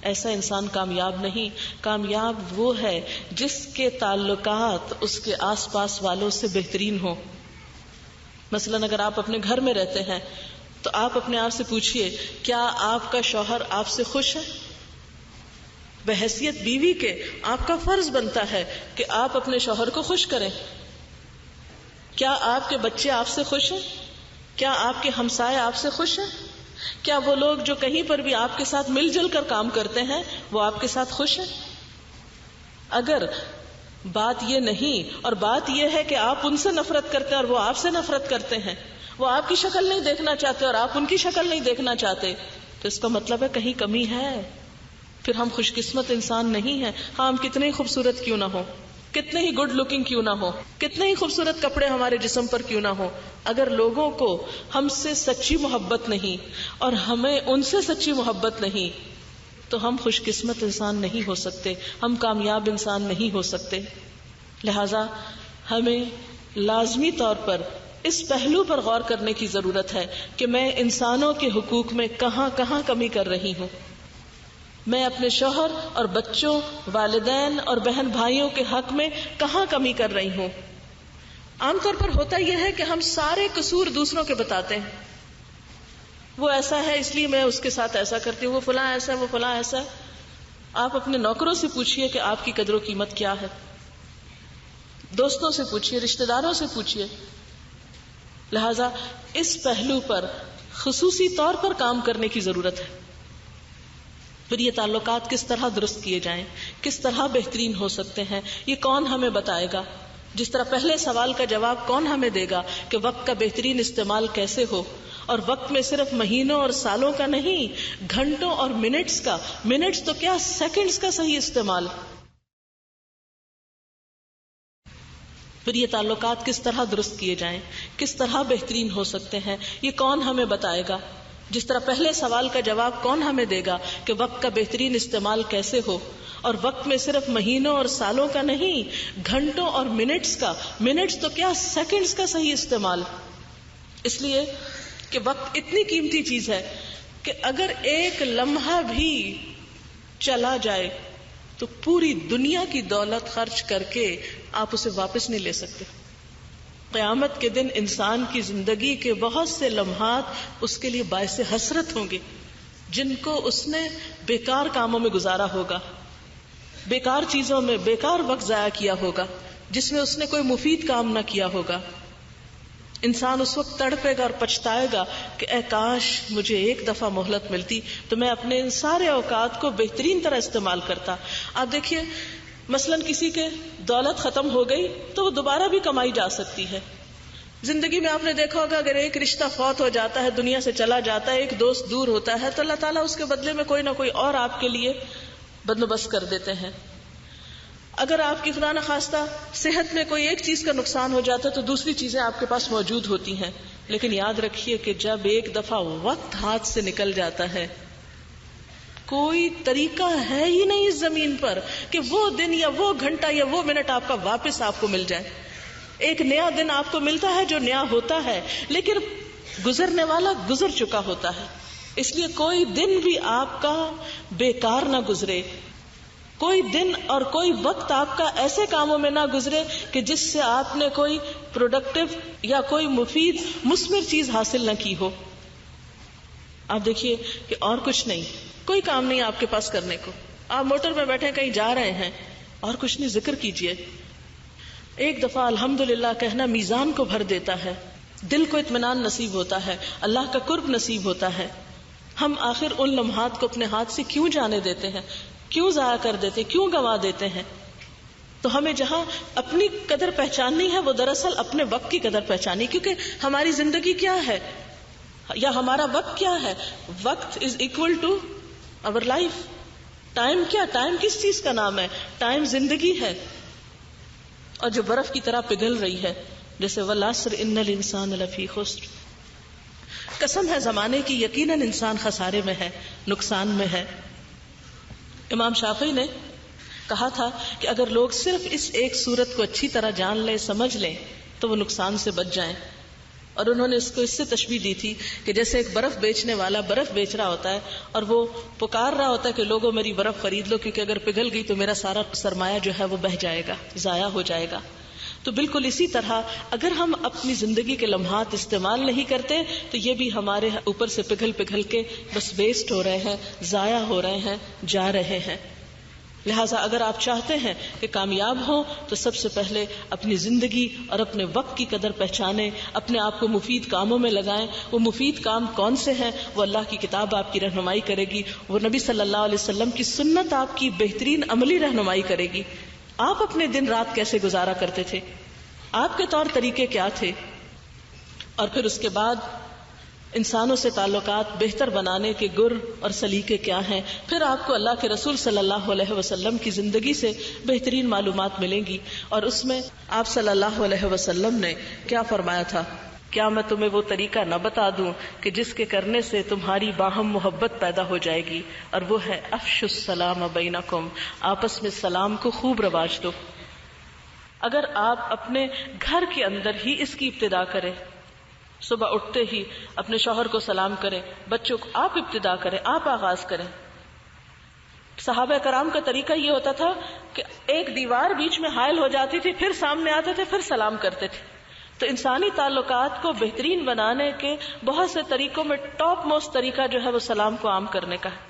ایسا انسان کامیاب نہیں. کامیاب وہ ہے جس کے تعلقات اس کے آس پاس والوں سے بہترین ہوں. مثلاً اگر آپ اپنے گھر میں رہتے ہیں تو آپ اپنے آپ سے پوچھئے, کیا آپ کا شوہر آپ سے خوش ہے؟ بحیثیت بیوی کے آپ کا فرض بنتا ہے کہ آپ اپنے شوہر کو خوش کریں. کیا آپ کے بچے آپ سے خوش ہیں؟ کیا آپ کے ہمسائے آپ سے خوش ہیں؟ کیا وہ لوگ جو کہیں پر بھی آپ کے ساتھ مل جل کر کام کرتے ہیں وہ آپ کے ساتھ خوش ہیں؟ اگر بات یہ نہیں اور بات یہ ہے کہ آپ ان سے نفرت کرتے ہیں اور وہ آپ سے نفرت کرتے ہیں, وہ آپ کی شکل نہیں دیکھنا چاہتے اور آپ ان کی شکل نہیں دیکھنا چاہتے, تو اس کا مطلب ہے کہیں کمی ہے. پھر ہم خوش قسمت انسان نہیں ہیں. ہاں, ہم کتنے ہی خوبصورت کیوں نہ ہو, کتنے ہی گڈ لکنگ کیوں نہ ہو, کتنے ہی خوبصورت کپڑے ہمارے جسم پر کیوں نہ ہو, اگر لوگوں کو ہم سے سچی محبت نہیں اور ہمیں ان سے سچی محبت نہیں تو ہم خوش قسمت انسان نہیں ہو سکتے, ہم کامیاب انسان نہیں ہو سکتے. لہذا ہمیں لازمی طور پر اس پہلو پر غور کرنے کی ضرورت ہے کہ میں انسانوں کے حقوق میں کہاں کہاں کمی کر رہی ہوں. میں اپنے شوہر اور بچوں, والدین اور بہن بھائیوں کے حق میں کہاں کمی کر رہی ہوں. عام طور پر ہوتا یہ ہے کہ ہم سارے قصور دوسروں کے بتاتے ہیں. وہ ایسا ہے اس لیے میں اس کے ساتھ ایسا کرتی ہوں, وہ فلاں ایسا ہے, وہ فلاں ایسا ہے. آپ اپنے نوکروں سے پوچھئے کہ آپ کی قدر و قیمت کیا ہے, دوستوں سے پوچھئے, رشتہ داروں سے پوچھئے. لہذا اس پہلو پر خصوصی طور پر کام کرنے کی ضرورت ہے. پھر یہ تعلقات کس طرح درست کیے جائیں, کس طرح بہترین ہو سکتے ہیں, یہ کون ہمیں بتائے گا؟ جس طرح پہلے سوال کا جواب کون ہمیں دے گا کہ وقت کا بہترین استعمال کیسے ہو, اور وقت میں صرف مہینوں اور سالوں کا نہیں, گھنٹوں اور منٹس کا, منٹس تو کیا سیکنڈز کا صحیح استعمال. پھر یہ تعلقات کس طرح درست کیے جائیں, کس طرح بہترین ہو سکتے ہیں, یہ کون ہمیں بتائے گا؟ جس طرح پہلے سوال کا جواب کون ہمیں دے گا کہ وقت کا بہترین استعمال کیسے ہو, اور وقت میں صرف مہینوں اور سالوں کا نہیں, گھنٹوں اور منٹس کا, منٹس تو کیا سیکنڈز کا صحیح استعمال. اس لیے کہ وقت اتنی قیمتی چیز ہے کہ اگر ایک لمحہ بھی چلا جائے تو پوری دنیا کی دولت خرچ کر کے آپ اسے واپس نہیں لے سکتے. قیامت کے دن انسان کی زندگی کے بہت سے لمحات اس کے لیے باعث حسرت ہوں گے جن کو اس نے بیکار کاموں میں گزارا ہوگا, بیکار چیزوں میں بیکار وقت ضائع کیا ہوگا, جس میں اس نے کوئی مفید کام نہ کیا ہوگا. انسان اس وقت تڑپے گا اور پچھتائے گا کہ اے کاش مجھے ایک دفعہ مہلت ملتی تو میں اپنے ان سارے اوقات کو بہترین طرح استعمال کرتا. آپ دیکھیے مثلاً کسی کے دولت ختم ہو گئی تو وہ دوبارہ بھی کمائی جا سکتی ہے. زندگی میں آپ نے دیکھا ہوگا اگر ایک رشتہ فوت ہو جاتا ہے, دنیا سے چلا جاتا ہے, ایک دوست دور ہوتا ہے, تو اللہ تعالیٰ اس کے بدلے میں کوئی نہ کوئی اور آپ کے لیے بندوبست کر دیتے ہیں. اگر آپ کی خدا نخواستہ صحت میں کوئی ایک چیز کا نقصان ہو جاتا ہے تو دوسری چیزیں آپ کے پاس موجود ہوتی ہیں. لیکن یاد رکھیے کہ جب ایک دفعہ وقت ہاتھ سے نکل جاتا ہے, کوئی طریقہ ہے ہی نہیں اس زمین پر کہ وہ دن یا وہ گھنٹہ یا وہ منٹ آپ کا واپس آپ کو مل جائے. ایک نیا دن آپ کو ملتا ہے جو نیا ہوتا ہے, لیکن گزرنے والا گزر چکا ہوتا ہے. اس لیے کوئی دن بھی آپ کا بیکار نہ گزرے, کوئی دن اور کوئی وقت آپ کا ایسے کاموں میں نہ گزرے کہ جس سے آپ نے کوئی پروڈکٹیو یا کوئی مفید مثمر چیز حاصل نہ کی ہو. آپ دیکھیے کہ اور کچھ نہیں, کوئی کام نہیں آپ کے پاس کرنے کو, آپ موٹر میں بیٹھے کہیں جا رہے ہیں اور کچھ نہیں, ذکر کیجئے. ایک دفعہ الحمدللہ کہنا میزان کو بھر دیتا ہے، دل کو اطمینان نصیب ہوتا ہے، اللہ کا قرب نصیب ہوتا ہے. ہم آخر ان لمحات کو اپنے ہاتھ سے کیوں جانے دیتے ہیں، کیوں ضائع کر دیتے، کیوں گنوا دیتے ہیں؟ تو ہمیں جہاں اپنی قدر پہچاننی ہے وہ دراصل اپنے وقت کی قدر پہچانی، کیونکہ ہماری زندگی کیا ہے یا ہمارا وقت کیا ہے. وقت از اکول ٹو اور لائف. ٹائم کیا، ٹائم کس چیز کا نام ہے؟ ٹائم زندگی ہے، اور جو برف کی طرح پگھل رہی ہے، جیسے والعصر ان الانسان لفی خسر. قسم ہے زمانے کی، یقیناً انسان خسارے میں ہے، نقصان میں ہے. امام شافعی نے کہا تھا کہ اگر لوگ صرف اس ایک صورت کو اچھی طرح جان لیں، سمجھ لیں، تو وہ نقصان سے بچ جائیں. اور انہوں نے اس کو اس سے تشبیہ دی تھی کہ جیسے ایک برف بیچنے والا برف بیچ رہا ہوتا ہے اور وہ پکار رہا ہوتا ہے کہ لوگوں میری برف خرید لو، کیونکہ اگر پگھل گئی تو میرا سارا سرمایہ جو ہے وہ بہہ جائے گا، ضائع ہو جائے گا. تو بالکل اسی طرح اگر ہم اپنی زندگی کے لمحات استعمال نہیں کرتے تو یہ بھی ہمارے اوپر سے پگھل کے بس ویسٹ ہو رہے ہیں، ضائع ہو رہے ہیں، جا رہے ہیں. لہٰذا اگر آپ چاہتے ہیں کہ کامیاب ہوں تو سب سے پہلے اپنی زندگی اور اپنے وقت کی قدر پہچانیں، اپنے آپ کو مفید کاموں میں لگائیں. وہ مفید کام کون سے ہیں؟ وہ اللہ کی کتاب آپ کی رہنمائی کرے گی، وہ نبی صلی اللہ علیہ وسلم کی سنت آپ کی بہترین عملی رہنمائی کرے گی. آپ اپنے دن رات کیسے گزارا کرتے تھے، آپ کے طور طریقے کیا تھے، اور پھر اس کے بعد انسانوں سے تعلقات بہتر بنانے کے گر اور سلیقے کیا ہیں. پھر آپ کو اللہ کے رسول صلی اللہ علیہ وسلم کی زندگی سے بہترین معلومات ملیں گی. اور اس میں آپ صلی اللہ علیہ وسلم نے کیا فرمایا تھا، کیا میں تمہیں وہ طریقہ نہ بتا دوں کہ جس کے کرنے سے تمہاری باہم محبت پیدا ہو جائے گی، اور وہ ہے افشوا السلام بینکم، آپس میں سلام کو خوب رواج دو. اگر آپ اپنے گھر کے اندر ہی اس کی ابتدا کریں، صبح اٹھتے ہی اپنے شوہر کو سلام کریں، بچوں کو آپ ابتدا کریں، آپ آغاز کریں. صحابہ کرام کا طریقہ یہ ہوتا تھا کہ ایک دیوار بیچ میں حائل ہو جاتی تھی، پھر سامنے آتے تھے، پھر سلام کرتے تھے. تو انسانی تعلقات کو بہترین بنانے کے بہت سے طریقوں میں ٹاپ موسٹ طریقہ جو ہے وہ سلام کو عام کرنے کا ہے.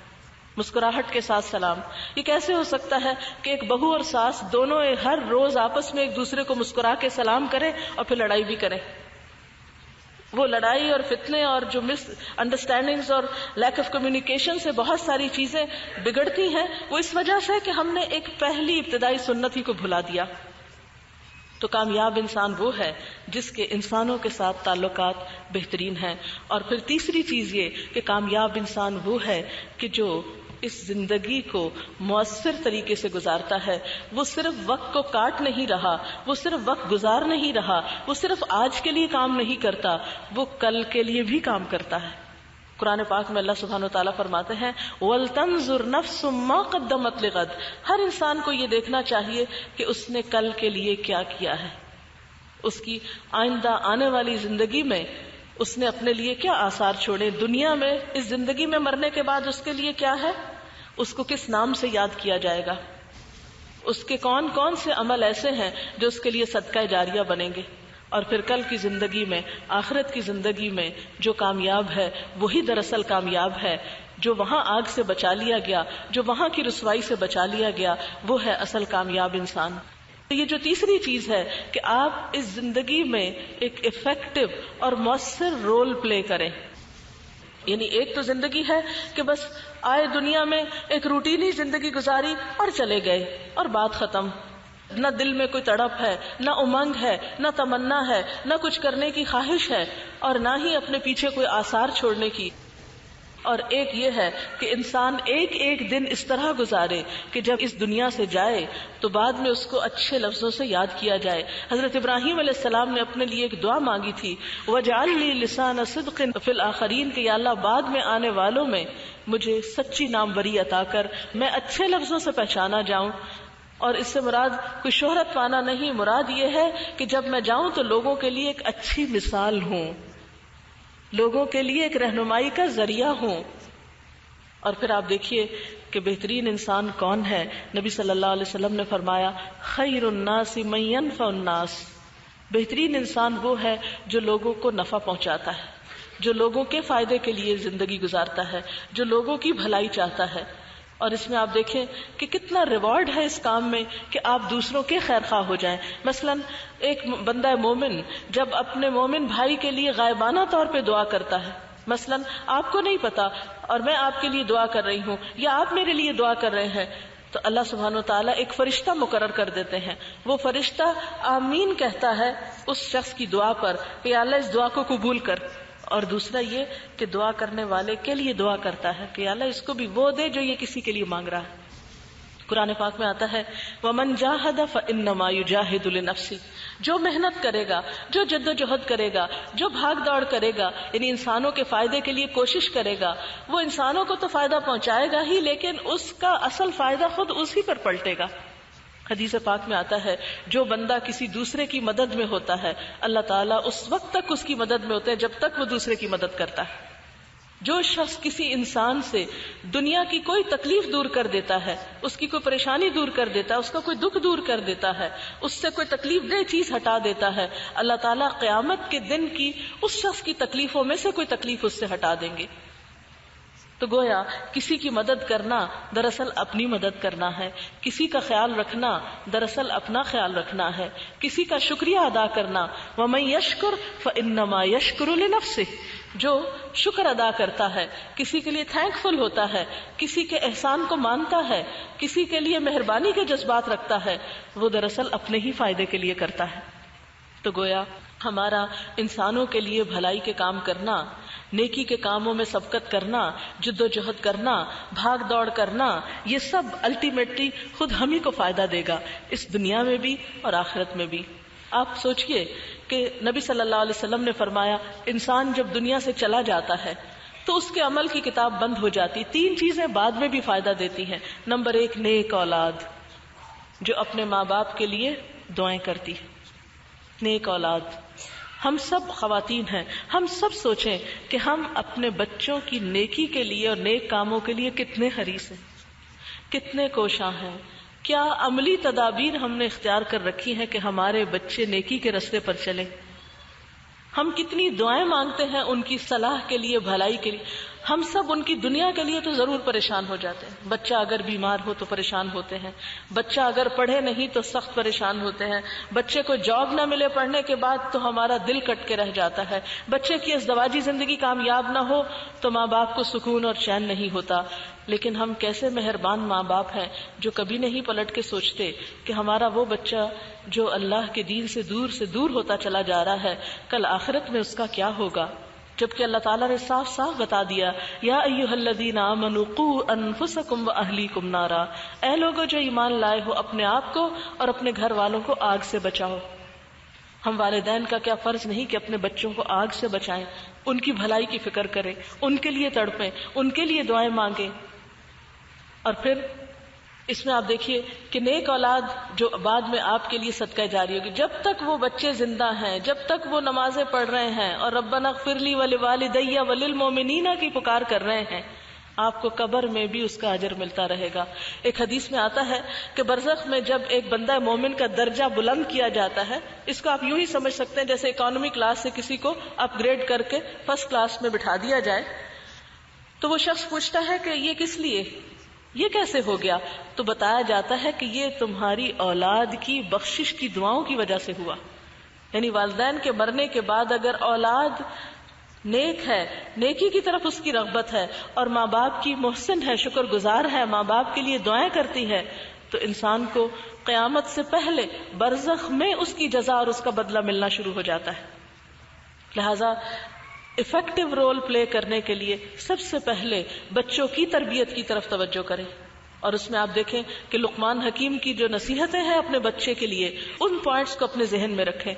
مسکراہٹ کے ساتھ سلام. یہ کیسے ہو سکتا ہے کہ ایک بہو اور ساس دونوں ہر روز آپس میں ایک دوسرے کو مسکرا کے سلام کریں اور پھر لڑائی بھی کریں؟ وہ لڑائی اور فتنے اور جو مس انڈرسٹینڈنگز اور لیک آف کمیونیکیشن سے بہت ساری چیزیں بگڑتی ہیں، وہ اس وجہ سے کہ ہم نے ایک پہلی ابتدائی سنت ہی کو بھلا دیا. تو کامیاب انسان وہ ہے جس کے انسانوں کے ساتھ تعلقات بہترین ہیں. اور پھر تیسری چیز یہ کہ کامیاب انسان وہ ہے کہ جو اس زندگی کو مؤثر طریقے سے گزارتا ہے. وہ صرف وقت کو کاٹ نہیں رہا، وہ صرف وقت گزار نہیں رہا، وہ صرف آج کے لیے کام نہیں کرتا، وہ کل کے لیے بھی کام کرتا ہے. قرآن پاک میں اللہ سبحانہ وتعالیٰ فرماتے ہیں وَلْتَنْظُرْ نَفْسٌ مَا قَدَّمَتْ لِغَدٍ. ہر انسان کو یہ دیکھنا چاہیے کہ اس نے کل کے لیے کیا کیا ہے، اس کی آئندہ آنے والی زندگی میں اس نے اپنے لیے کیا آثار چھوڑے، دنیا میں اس زندگی میں مرنے کے بعد اس کے لیے کیا ہے، اس کو کس نام سے یاد کیا جائے گا، اس کے کون کون سے عمل ایسے ہیں جو اس کے لیے صدقہ جاریہ بنیں گے. اور پھر کل کی زندگی میں، آخرت کی زندگی میں جو کامیاب ہے وہی دراصل کامیاب ہے. جو وہاں آگ سے بچا لیا گیا، جو وہاں کی رسوائی سے بچا لیا گیا، وہ ہے اصل کامیاب انسان. یہ جو تیسری چیز ہے کہ آپ اس زندگی میں ایک افیکٹو اور مؤثر رول پلے کریں. یعنی ایک تو زندگی ہے کہ بس آئے دنیا میں ایک روٹینی زندگی گزاری اور چلے گئے اور بات ختم. نہ دل میں کوئی تڑپ ہے، نہ امنگ ہے، نہ تمنا ہے، نہ کچھ کرنے کی خواہش ہے، اور نہ ہی اپنے پیچھے کوئی آثار چھوڑنے کی. اور ایک یہ ہے کہ انسان ایک ایک دن اس طرح گزارے کہ جب اس دنیا سے جائے تو بعد میں اس کو اچھے لفظوں سے یاد کیا جائے. حضرت ابراہیم علیہ السلام نے اپنے لیے ایک دعا مانگی تھی وَاجْعَلْ لِي لِسَانَ صِدْقٍ فِي الْآخِرِينَ کہ یا اللہ بعد میں آنے والوں میں مجھے سچی ناموری عطا کر، میں اچھے لفظوں سے پہچانا جاؤں. اور اس سے مراد کوئی شہرت پانا نہیں، مراد یہ ہے کہ جب میں جاؤں تو لوگوں کے لیے ایک اچھی مثال ہوں، لوگوں کے لیے ایک رہنمائی کا ذریعہ ہوں. اور پھر آپ دیکھیے کہ بہترین انسان کون ہے. نبی صلی اللہ علیہ وسلم نے فرمایا خیر الناس من ينفع الناس. بہترین انسان وہ ہے جو لوگوں کو نفع پہنچاتا ہے، جو لوگوں کے فائدے کے لیے زندگی گزارتا ہے، جو لوگوں کی بھلائی چاہتا ہے. اور اس میں آپ دیکھیں کہ کتنا ریوارڈ ہے اس کام میں کہ آپ دوسروں کے خیر خواہ ہو جائیں. مثلا ایک بندہ مومن جب اپنے مومن بھائی کے لیے غائبانہ طور پہ دعا کرتا ہے، مثلا آپ کو نہیں پتا اور میں آپ کے لیے دعا کر رہی ہوں یا آپ میرے لیے دعا کر رہے ہیں، تو اللہ سبحانہ و تعالیٰ ایک فرشتہ مقرر کر دیتے ہیں. وہ فرشتہ آمین کہتا ہے اس شخص کی دعا پر کہ اللہ اس دعا کو قبول کر. اور دوسرا یہ کہ دعا کرنے والے کے لیے دعا کرتا ہے کہ اللہ اس کو بھی وہ دے جو یہ کسی کے لیے مانگ رہا ہے. قرآن پاک میں آتا ہے وَمَنْ جَاهَدَ فَإِنَّمَا يُجَاهِدُ لِنَفْسِهِ، جو محنت کرے گا، جو جد و جہد کرے گا، جو بھاگ دوڑ کرے گا، یعنی انسانوں کے فائدے کے لیے کوشش کرے گا، وہ انسانوں کو تو فائدہ پہنچائے گا ہی، لیکن اس کا اصل فائدہ خود اسی پر پلٹے گا. حدیث پاک میں آتا ہے جو بندہ کسی دوسرے کی مدد میں ہوتا ہے اللہ تعالیٰ اس وقت تک اس کی مدد میں ہوتے ہیں جب تک وہ دوسرے کی مدد کرتا ہے. جو شخص کسی انسان سے دنیا کی کوئی تکلیف دور کر دیتا ہے، اس کی کوئی پریشانی دور کر دیتا ہے، اس کا کوئی دکھ دور کر دیتا ہے، اس سے کوئی تکلیف دہ چیز ہٹا دیتا ہے، اللہ تعالیٰ قیامت کے دن کی اس شخص کی تکلیفوں میں سے کوئی تکلیف اس سے ہٹا دیں گے. تو گویا کسی کی مدد کرنا دراصل اپنی مدد کرنا ہے، کسی کا خیال رکھنا دراصل اپنا خیال رکھنا ہے، کسی کا شکریہ ادا کرنا. وَمَن يَشْكُرْ فَإِنَّمَا يَشْكُرُ لِنَفْسِهِ، جو شکر ادا کرتا ہے، کسی کے لیے تھینک فل ہوتا ہے، کسی کے احسان کو مانتا ہے، کسی کے لیے مہربانی کے جذبات رکھتا ہے، وہ دراصل اپنے ہی فائدے کے لیے کرتا ہے. تو گویا ہمارا انسانوں کے لیے بھلائی کے کام کرنا، نیکی کے کاموں میں سبقت کرنا، جد و جہد کرنا، بھاگ دوڑ کرنا، یہ سب الٹیمیٹلی خود ہم ہی کو فائدہ دے گا اس دنیا میں بھی اور آخرت میں بھی. آپ سوچئے کہ نبی صلی اللہ علیہ وسلم نے فرمایا انسان جب دنیا سے چلا جاتا ہے تو اس کے عمل کی کتاب بند ہو جاتی. 3 چیزیں بعد میں بھی فائدہ دیتی ہیں. نمبر 1 نیک اولاد جو اپنے ماں باپ کے لیے دعائیں کرتی. نیک اولاد. ہم سب خواتین ہیں، ہم سب سوچیں کہ ہم اپنے بچوں کی نیکی کے لیے اور نیک کاموں کے لیے کتنے حریص ہیں، کتنے کوشاں ہیں. کیا عملی تدابیر ہم نے اختیار کر رکھی ہیں کہ ہمارے بچے نیکی کے راستے پر چلیں. ہم کتنی دعائیں مانگتے ہیں ان کی صلاح کے لیے، بھلائی کے لیے. ہم سب ان کی دنیا کے لیے تو ضرور پریشان ہو جاتے ہیں. بچہ اگر بیمار ہو تو پریشان ہوتے ہیں، بچہ اگر پڑھے نہیں تو سخت پریشان ہوتے ہیں، بچے کو جاب نہ ملے پڑھنے کے بعد تو ہمارا دل کٹ کے رہ جاتا ہے، بچے کی ازدواجی زندگی کامیاب نہ ہو تو ماں باپ کو سکون اور چین نہیں ہوتا. لیکن ہم کیسے مہربان ماں باپ ہیں جو کبھی نہیں پلٹ کے سوچتے کہ ہمارا وہ بچہ جو اللہ کے دین سے دور ہوتا چلا جا رہا ہے، کل آخرت میں اس کا کیا ہوگا. جبکہ اللہ تعالیٰ نے صاف صاف بتا دیا یا ایھا الذین آمنوا قوا انفسکم واہلیکم نارا، اے لوگوں جو ایمان لائے ہو اپنے آپ کو اور اپنے گھر والوں کو آگ سے بچاؤ. ہم والدین کا کیا فرض نہیں کہ اپنے بچوں کو آگ سے بچائیں، ان کی بھلائی کی فکر کریں، ان کے لیے تڑپیں، ان کے لیے دعائیں مانگیں. اور پھر اس میں آپ دیکھیے کہ نیک اولاد جو بعد میں آپ کے لیے صدقہ جاری ہوگی. جب تک وہ بچے زندہ ہیں، جب تک وہ نمازیں پڑھ رہے ہیں اور ربنا اغفر لی ولوالدی وللمؤمنین کی پکار کر رہے ہیں، آپ کو قبر میں بھی اس کا اجر ملتا رہے گا. ایک حدیث میں آتا ہے کہ برزخ میں جب ایک بندہ مومن کا درجہ بلند کیا جاتا ہے، اس کو آپ یوں ہی سمجھ سکتے ہیں جیسے اکانومی کلاس سے کسی کو اپ گریڈ کر کے فرسٹ کلاس میں بٹھا دیا جائے، تو وہ شخص پوچھتا ہے کہ یہ کس لیے، یہ کیسے ہو گیا؟ تو بتایا جاتا ہے کہ یہ تمہاری اولاد کی بخشش کی دعاؤں کی وجہ سے ہوا. یعنی والدین کے مرنے کے بعد اگر اولاد نیک ہے، نیکی کی طرف اس کی رغبت ہے اور ماں باپ کی محسن ہے، شکر گزار ہے، ماں باپ کے لیے دعائیں کرتی ہے، تو انسان کو قیامت سے پہلے برزخ میں اس کی جزا اور اس کا بدلہ ملنا شروع ہو جاتا ہے. لہذا افیکٹو رول پلے کرنے کے لیے سب سے پہلے بچوں کی تربیت کی طرف توجہ کریں. اور اس میں آپ دیکھیں کہ لقمان حکیم کی جو نصیحتیں ہیں اپنے بچے کے لیے، ان پوائنٹس کو اپنے ذہن میں رکھیں.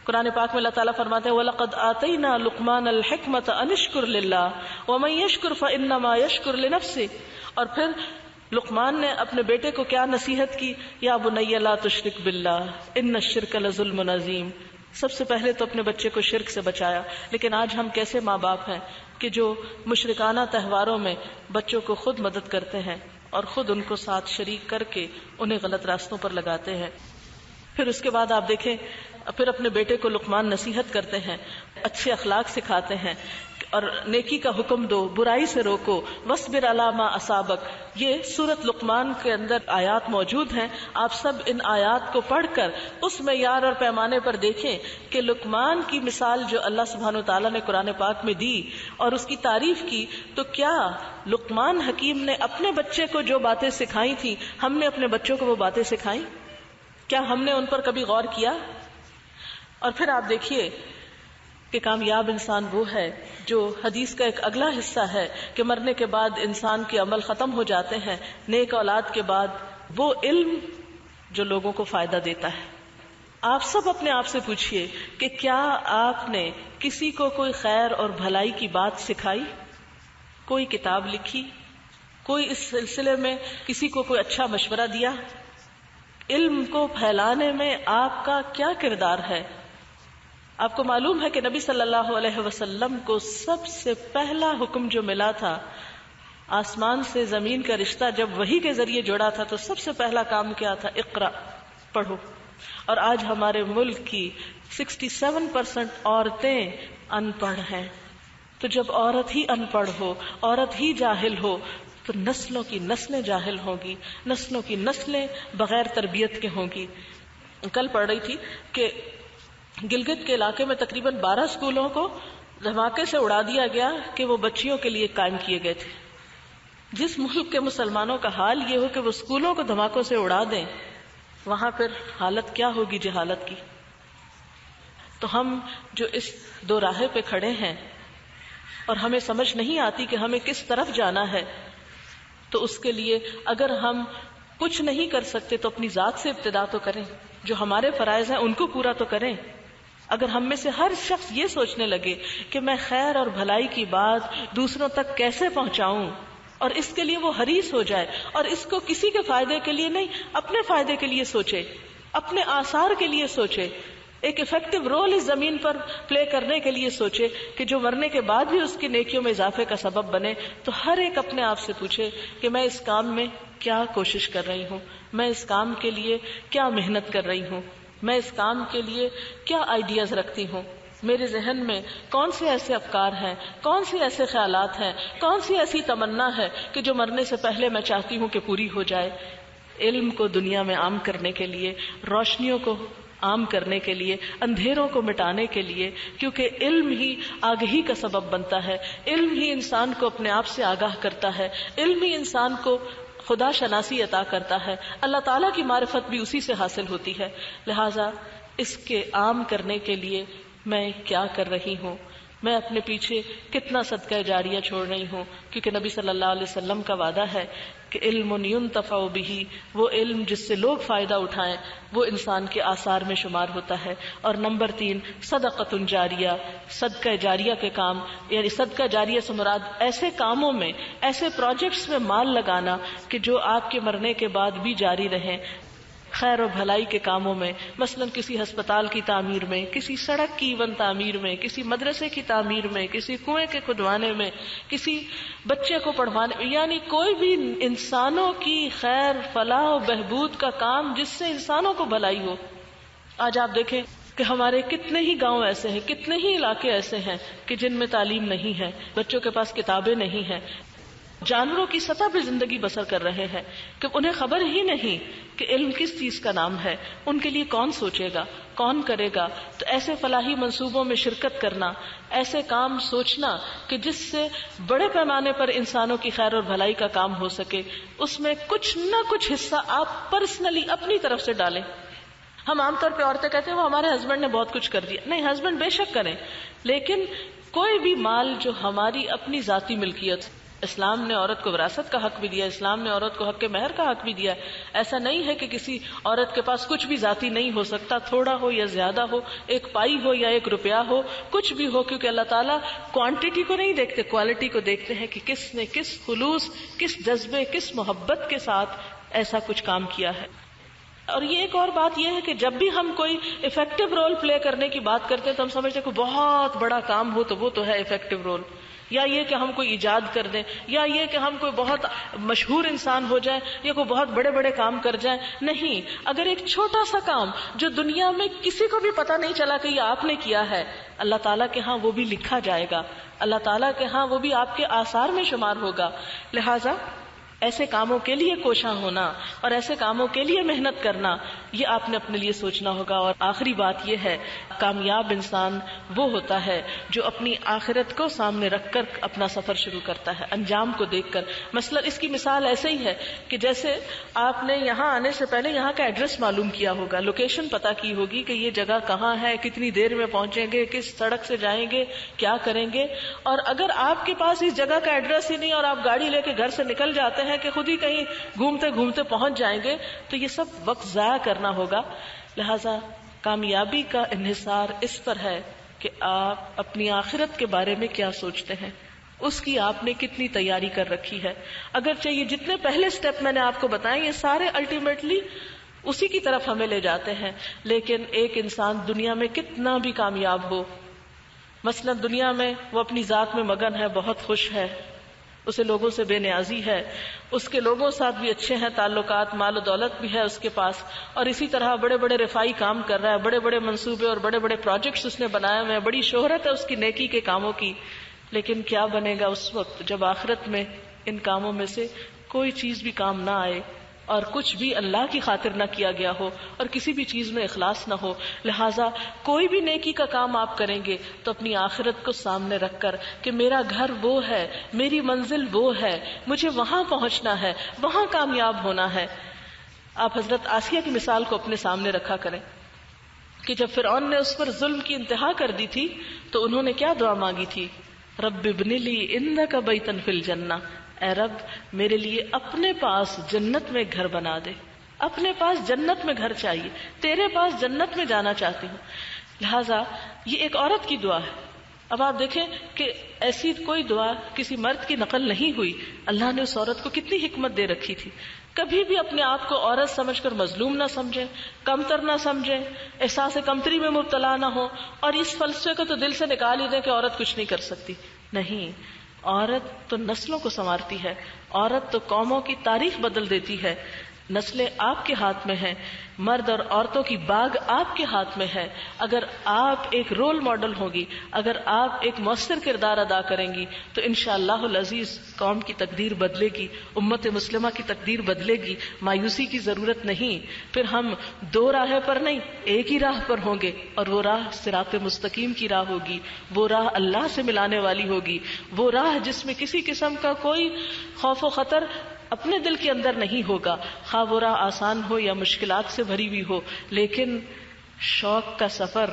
قرآن پاک میں اللہ تعالیٰ فرماتے ہیں وَلَقَدْ آتَيْنَا لُقْمَانَ الْحِكْمَةَ أَنِ اشْكُرْ لِلَّهِ وَمَن يَشْكُرْ فَإِنَّمَا يَشْكُرُ لِنَفْسِهِ. اور پھر لقمان نے اپنے بیٹے کو کیا نصیحت کی؟ یا بنی لا تشرک باللہ ان الشرک لظلم عظیم. سب سے پہلے تو اپنے بچے کو شرک سے بچایا. لیکن آج ہم کیسے ماں باپ ہیں کہ جو مشرکانہ تہواروں میں بچوں کو خود مدد کرتے ہیں اور خود ان کو ساتھ شریک کر کے انہیں غلط راستوں پر لگاتے ہیں. پھر اس کے بعد آپ دیکھیں پھر اپنے بیٹے کو لقمان نصیحت کرتے ہیں، اچھے اخلاق سکھاتے ہیں. اور نیکی کا حکم دو، برائی سے روکو، وَاصْبِرْ عَلَىٰ مَا أَصَابَكَ. یہ سورۃ لقمان کے اندر آیات موجود ہیں. آپ سب ان آیات کو پڑھ کر اس معیار اور پیمانے پر دیکھیں کہ لقمان کی مثال جو اللہ سبحانہ وتعالیٰ نے قرآن پاک میں دی اور اس کی تعریف کی، تو کیا لقمان حکیم نے اپنے بچے کو جو باتیں سکھائی تھیں ہم نے اپنے بچوں کو وہ باتیں سکھائیں؟ کیا ہم نے ان پر کبھی غور کیا؟ اور پھر آپ دیکھیے کہ کامیاب انسان وہ ہے جو حدیث کا ایک اگلا حصہ ہے کہ مرنے کے بعد انسان کے عمل ختم ہو جاتے ہیں، نیک اولاد کے بعد وہ علم جو لوگوں کو فائدہ دیتا ہے. آپ سب اپنے آپ سے پوچھئے کہ کیا آپ نے کسی کو کوئی خیر اور بھلائی کی بات سکھائی، کوئی کتاب لکھی، کوئی اس سلسلے میں کسی کو کوئی اچھا مشورہ دیا؟ علم کو پھیلانے میں آپ کا کیا کردار ہے؟ آپ کو معلوم ہے کہ نبی صلی اللہ علیہ وسلم کو سب سے پہلا حکم جو ملا تھا، آسمان سے زمین کا رشتہ جب وحی کے ذریعے جوڑا تھا تو سب سے پہلا کام کیا تھا؟ اقرا، پڑھو. اور آج ہمارے ملک کی 67% عورتیں ان پڑھ ہیں. تو جب عورت ہی ان پڑھ ہو، عورت ہی جاہل ہو، تو نسلوں کی نسلیں جاہل ہوں گی، نسلوں کی نسلیں بغیر تربیت کے ہوں گی. کل پڑھ رہی تھی کہ گلگت کے علاقے میں تقریباً 12 اسکولوں کو دھماکے سے اڑا دیا گیا کہ وہ بچیوں کے لیے قائم کیے گئے تھے. جس ملک کے مسلمانوں کا حال یہ ہو کہ وہ اسکولوں کو دھماکوں سے اڑا دیں، وہاں پھر حالت کیا ہوگی جہالت کی. تو ہم جو اس دو راہے پہ کھڑے ہیں اور ہمیں سمجھ نہیں آتی کہ ہمیں کس طرف جانا ہے، تو اس کے لیے اگر ہم کچھ نہیں کر سکتے تو اپنی ذات سے ابتدا تو کریں، جو ہمارے فرائض ہیں ان کو پورا تو کریں. اگر ہم میں سے ہر شخص یہ سوچنے لگے کہ میں خیر اور بھلائی کی بات دوسروں تک کیسے پہنچاؤں، اور اس کے لیے وہ حریص ہو جائے اور اس کو کسی کے فائدے کے لیے نہیں، اپنے فائدے کے لیے سوچے، اپنے آثار کے لیے سوچے، ایک افیکٹو رول اس زمین پر پلے کرنے کے لیے سوچے کہ جو مرنے کے بعد بھی اس کی نیکیوں میں اضافے کا سبب بنے. تو ہر ایک اپنے آپ سے پوچھے کہ میں اس کام میں کیا کوشش کر رہی ہوں، میں اس کام کے لیے کیا محنت کر رہی ہوں، میں اس کام کے لیے کیا آئیڈیاز رکھتی ہوں، میرے ذہن میں کون سے ایسے افکار ہیں، کون سے ایسے خیالات ہیں، کون سی ایسی تمنا ہے کہ جو مرنے سے پہلے میں چاہتی ہوں کہ پوری ہو جائے. علم کو دنیا میں عام کرنے کے لیے، روشنیوں کو عام کرنے کے لیے، اندھیروں کو مٹانے کے لیے، کیونکہ علم ہی آگہی کا سبب بنتا ہے، علم ہی انسان کو اپنے آپ سے آگاہ کرتا ہے، علم ہی انسان کو خدا شناسی عطا کرتا ہے، اللہ تعالیٰ کی معرفت بھی اسی سے حاصل ہوتی ہے. لہٰذا اس کے عام کرنے کے لیے میں کیا کر رہی ہوں، میں اپنے پیچھے کتنا صدقہ جاریہ چھوڑ رہی ہوں، کیونکہ نبی صلی اللہ علیہ وسلم کا وعدہ ہے کہ علم ينتفع به، وہ علم جس سے لوگ فائدہ اٹھائیں وہ انسان کے آثار میں شمار ہوتا ہے. اور نمبر 3 صدقۃ جاریہ، صدقہ جاریہ کے کام، یعنی صدقہ جاریہ سے مراد ایسے کاموں میں، ایسے پروجیکٹس میں مال لگانا کہ جو آپ کے مرنے کے بعد بھی جاری رہیں، خیر و بھلائی کے کاموں میں، مثلا کسی ہسپتال کی تعمیر میں، کسی سڑک کی ایون تعمیر میں، کسی مدرسے کی تعمیر میں، کسی کنویں کے کھدوانے میں، کسی بچے کو پڑھوانے میں، یعنی کوئی بھی انسانوں کی خیر فلاح و بہبود کا کام جس سے انسانوں کو بھلائی ہو. آج آپ دیکھیں کہ ہمارے کتنے ہی گاؤں ایسے ہیں، کتنے ہی علاقے ایسے ہیں کہ جن میں تعلیم نہیں ہے، بچوں کے پاس کتابیں نہیں ہیں، جانوروں کی سطح پہ زندگی بسر کر رہے ہیں کہ انہیں خبر ہی نہیں کہ علم کس چیز کا نام ہے، ان کے لیے کون سوچے گا، کون کرے گا. تو ایسے فلاحی منصوبوں میں شرکت کرنا، ایسے کام سوچنا کہ جس سے بڑے پیمانے پر انسانوں کی خیر اور بھلائی کا کام ہو سکے، اس میں کچھ نہ کچھ حصہ آپ پرسنلی اپنی طرف سے ڈالیں. ہم عام طور پہ عورتیں کہتے ہیں وہ ہمارے ہسبینڈ نے بہت کچھ کر دیا. نہیں، ہسبینڈ بے شک کریں، لیکن کوئی بھی مال جو ہماری اپنی ذاتی ملکیت، اسلام نے عورت کو وراثت کا حق بھی دیا، اسلام نے عورت کو حق مہر کا حق بھی دیا. ایسا نہیں ہے کہ کسی عورت کے پاس کچھ بھی ذاتی نہیں ہو سکتا، تھوڑا ہو یا زیادہ ہو، ایک پائی ہو یا ایک روپیہ ہو، کچھ بھی ہو، کیونکہ اللہ تعالیٰ کوانٹٹی کو نہیں دیکھتے، کوالٹی کو دیکھتے ہیں کہ کس نے کس خلوص، کس جذبے، کس محبت کے ساتھ ایسا کچھ کام کیا ہے. اور یہ ایک اور بات یہ ہے کہ جب بھی ہم کوئی افیکٹو رول پلے کرنے کی بات کرتے ہیں تو ہم سمجھتے ہیں کہ بہت بڑا کام ہو تو وہ تو ہے افیکٹو رول، یا یہ کہ ہم کوئی ایجاد کر دیں، یا یہ کہ ہم کوئی بہت مشہور انسان ہو جائیں، یا کوئی بہت بڑے بڑے کام کر جائیں. نہیں، اگر ایک چھوٹا سا کام جو دنیا میں کسی کو بھی پتا نہیں چلا کہ یہ آپ نے کیا ہے، اللہ تعالیٰ کے ہاں وہ بھی لکھا جائے گا، اللہ تعالیٰ کے ہاں وہ بھی آپ کے آثار میں شمار ہوگا. لہٰذا ایسے کاموں کے لیے کوشاں ہونا اور ایسے کاموں کے لیے محنت کرنا، یہ آپ نے اپنے لیے سوچنا ہوگا. اور آخری بات یہ ہے، کامیاب انسان وہ ہوتا ہے جو اپنی آخرت کو سامنے رکھ کر اپنا سفر شروع کرتا ہے، انجام کو دیکھ کر. مثلا اس کی مثال ایسے ہی ہے کہ جیسے آپ نے یہاں آنے سے پہلے یہاں کا ایڈریس معلوم کیا ہوگا، لوکیشن پتا کی ہوگی کہ یہ جگہ کہاں ہے، کتنی دیر میں پہنچیں گے، کس سڑک سے جائیں گے، کیا کریں گے. اور اگر آپ کے پاس اس جگہ کا ایڈریس ہی نہیں اور آپ گاڑی لے کے گھر سے نکل جاتے ہیں کہ خود ہی کہیں گھومتے گھومتے پہنچ جائیں گے، تو یہ سب وقت ضائع کرنا ہوگا. لہذا کامیابی کا انحصار اس پر ہے کہ آپ اپنی آخرت کے بارے میں کیا سوچتے ہیں، اس کی آپ نے کتنی تیاری کر رکھی ہے. اگرچہ یہ جتنے پہلے سٹیپ میں نے آپ کو بتائے یہ سارے الٹیمیٹلی اسی کی طرف ہمیں لے جاتے ہیں، لیکن ایک انسان دنیا میں کتنا بھی کامیاب ہو، مثلا دنیا میں وہ اپنی ذات میں مگن ہے، بہت خوش ہے، اسے لوگوں سے بے نیازی ہے، اس کے لوگوں ساتھ بھی اچھے ہیں تعلقات، مال و دولت بھی ہے اس کے پاس، اور اسی طرح بڑے بڑے رفائی کام کر رہا ہے، بڑے بڑے منصوبے اور بڑے بڑے پروجیکٹس اس نے بنائے ہوئے ہیں، بڑی شہرت ہے اس کی نیکی کے کاموں کی. لیکن کیا بنے گا اس وقت جب آخرت میں ان کاموں میں سے کوئی چیز بھی کام نہ آئے اور کچھ بھی اللہ کی خاطر نہ کیا گیا ہو اور کسی بھی چیز میں اخلاص نہ ہو. لہٰذا کوئی بھی نیکی کا کام آپ کریں گے تو اپنی آخرت کو سامنے رکھ کر کہ میرا گھر وہ ہے، میری منزل وہ ہے، مجھے وہاں پہنچنا ہے، وہاں کامیاب ہونا ہے. آپ حضرت آسیہ کی مثال کو اپنے سامنے رکھا کریں کہ جب فرعون نے اس پر ظلم کی انتہا کر دی تھی تو انہوں نے کیا دعا مانگی تھی؟ رب ابن لی عندک بیتا فی الجنہ، اے رب میرے لیے اپنے پاس جنت میں گھر بنا دے، اپنے پاس جنت میں گھر چاہیے، تیرے پاس جنت میں جانا چاہتی ہوں. لہٰذا یہ ایک عورت کی دعا ہے. اب آپ دیکھیں کہ ایسی کوئی دعا کسی مرد کی نقل نہیں ہوئی، اللہ نے اس عورت کو کتنی حکمت دے رکھی تھی. کبھی بھی اپنے آپ کو عورت سمجھ کر مظلوم نہ سمجھیں، کمتر نہ سمجھیں، احساس کمتری میں مبتلا نہ ہو اور اس فلسفے کو تو دل سے نکال ہی دیں کہ عورت کچھ نہیں کر سکتی. نہیں، عورت تو نسلوں کو سنوارتی ہے، عورت تو قوموں کی تاریخ بدل دیتی ہے. نسلیں آپ کے ہاتھ میں ہیں، مرد اور عورتوں کی باغ آپ کے ہاتھ میں ہے. اگر آپ ایک رول ماڈل ہوگی، اگر آپ ایک مؤثر کردار ادا کریں گی تو انشاءاللہ العزیز قوم کی تقدیر بدلے گی، امت مسلمہ کی تقدیر بدلے گی. مایوسی کی ضرورت نہیں. پھر ہم دو راہ پر نہیں، ایک ہی راہ پر ہوں گے، اور وہ راہ صراط مستقیم کی راہ ہوگی، وہ راہ اللہ سے ملانے والی ہوگی، وہ راہ جس میں کسی قسم کا کوئی خوف و خطر اپنے دل کے اندر نہیں ہوگا، خواہ وہ راہ آسان ہو یا مشکلات سے بھری ہوئی ہو. لیکن شوق کا سفر،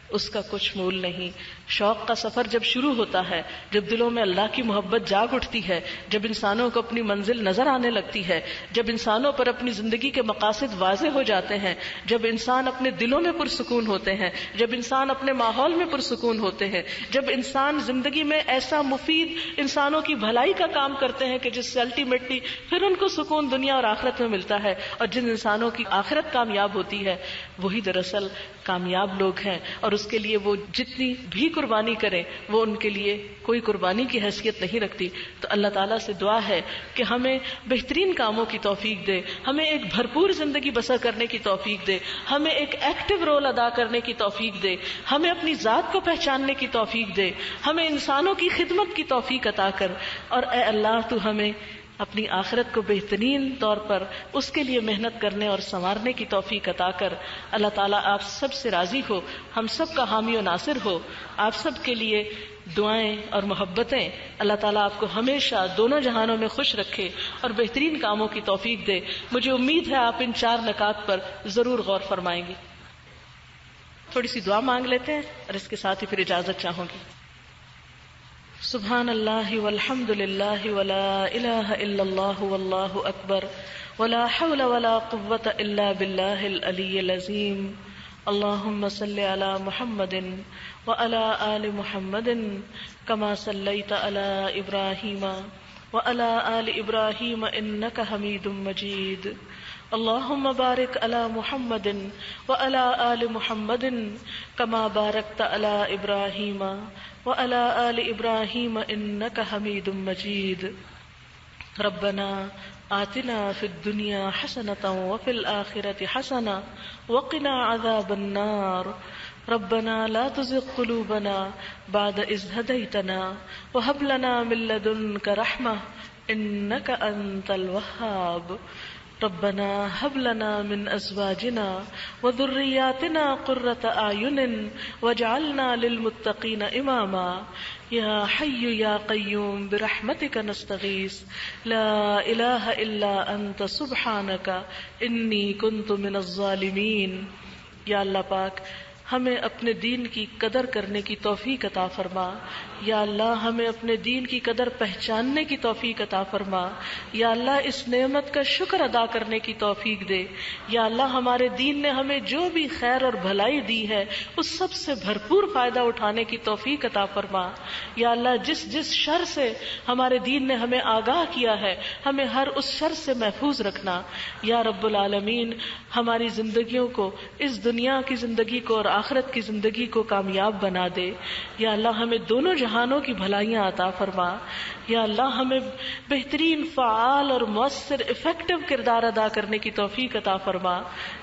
اس کا کچھ مول نہیں. شوق کا سفر جب شروع ہوتا ہے، جب دلوں میں اللہ کی محبت جاگ اٹھتی ہے، جب انسانوں کو اپنی منزل نظر آنے لگتی ہے، جب انسانوں پر اپنی زندگی کے مقاصد واضح ہو جاتے ہیں، جب انسان اپنے دلوں میں پرسکون ہوتے ہیں، جب انسان اپنے ماحول میں پرسکون ہوتے ہیں، جب انسان زندگی میں ایسا مفید انسانوں کی بھلائی کا کام کرتے ہیں کہ جس سے الٹیمیٹلی پھر ان کو سکون دنیا اور آخرت میں ملتا ہے، اور جن انسانوں کی آخرت کامیاب ہوتی ہے وہی دراصل کامیاب لوگ ہیں. اور اس کے لیے وہ جتنی بھی قربانی کریں وہ ان کے لیے کوئی قربانی کی حیثیت نہیں رکھتی. تو اللہ تعالیٰ سے دعا ہے کہ ہمیں بہترین کاموں کی توفیق دے، ہمیں ایک بھرپور زندگی بسر کرنے کی توفیق دے، ہمیں ایک ایکٹیو رول ادا کرنے کی توفیق دے، ہمیں اپنی ذات کو پہچاننے کی توفیق دے، ہمیں انسانوں کی خدمت کی توفیق عطا کر. اور اے اللہ تو ہمیں اپنی آخرت کو بہترین طور پر اس کے لیے محنت کرنے اور سنوارنے کی توفیق عطا کر. اللہ تعالیٰ آپ سب سے راضی ہو، ہم سب کا حامی و ناصر ہو. آپ سب کے لیے دعائیں اور محبتیں. اللہ تعالیٰ آپ کو ہمیشہ دونوں جہانوں میں خوش رکھے اور بہترین کاموں کی توفیق دے. مجھے امید ہے آپ ان 4 نکات پر ضرور غور فرمائیں گے. تھوڑی سی دعا مانگ لیتے ہیں اور اس کے ساتھ ہی پھر اجازت چاہوں گی. سبحان اللہ والحمد للہ ولا الہ الا اللہ واللہ اکبر ولا حول ولا قوة الا باللہ العلی العظیم. اللہم صل علی محمد وعلی آل محمد کما صلیت علی ابراہیم وعلی آل ابراہیم انک حمید مجید. اللهم بارك على محمد وعلى آل محمد كما باركت على إبراهيم وعلى آل إبراهيم إنك حميد مجيد. ربنا آتنا في الدنيا حسنة وفي الآخرة حسنة وقنا عذاب النار. ربنا لا تزغ قلوبنا بعد إذ هديتنا وهب لنا من لدنك رحمة إنك أنت الوهاب. ربنا هب لنا من أزواجنا وذرياتنا قرة أعين واجعلنا للمتقين إماما. يا حي يا قيوم برحمتك نستغيث لا إله إلا أنت سبحانك إني كنت من الظالمين. یا اللہ پاک ہمیں اپنے دین کی قدر کرنے کی توفیق عطا فرما. یا اللہ ہمیں اپنے دین کی قدر پہچاننے کی توفیق عطا فرما. یا اللہ اس نعمت کا شکر ادا کرنے کی توفیق دے. یا اللہ ہمارے دین نے ہمیں جو بھی خیر اور بھلائی دی ہے اس سب سے بھرپور فائدہ اٹھانے کی توفیق عطا فرما. یا اللہ جس جس شر سے ہمارے دین نے ہمیں آگاہ کیا ہے ہمیں ہر اس شر سے محفوظ رکھنا. یا رب العالمین ہماری زندگیوں کو، اس دنیا کی زندگی کو اور آخرت کی زندگی کو کامیاب بنا دے. یا اللہ ہمیں دونوں جہانوں کی بھلائیاں عطا فرما. یا اللہ ہمیں بہترین، فعال اور مؤثر، افیکٹو کردار ادا کرنے کی توفیق عطا فرما.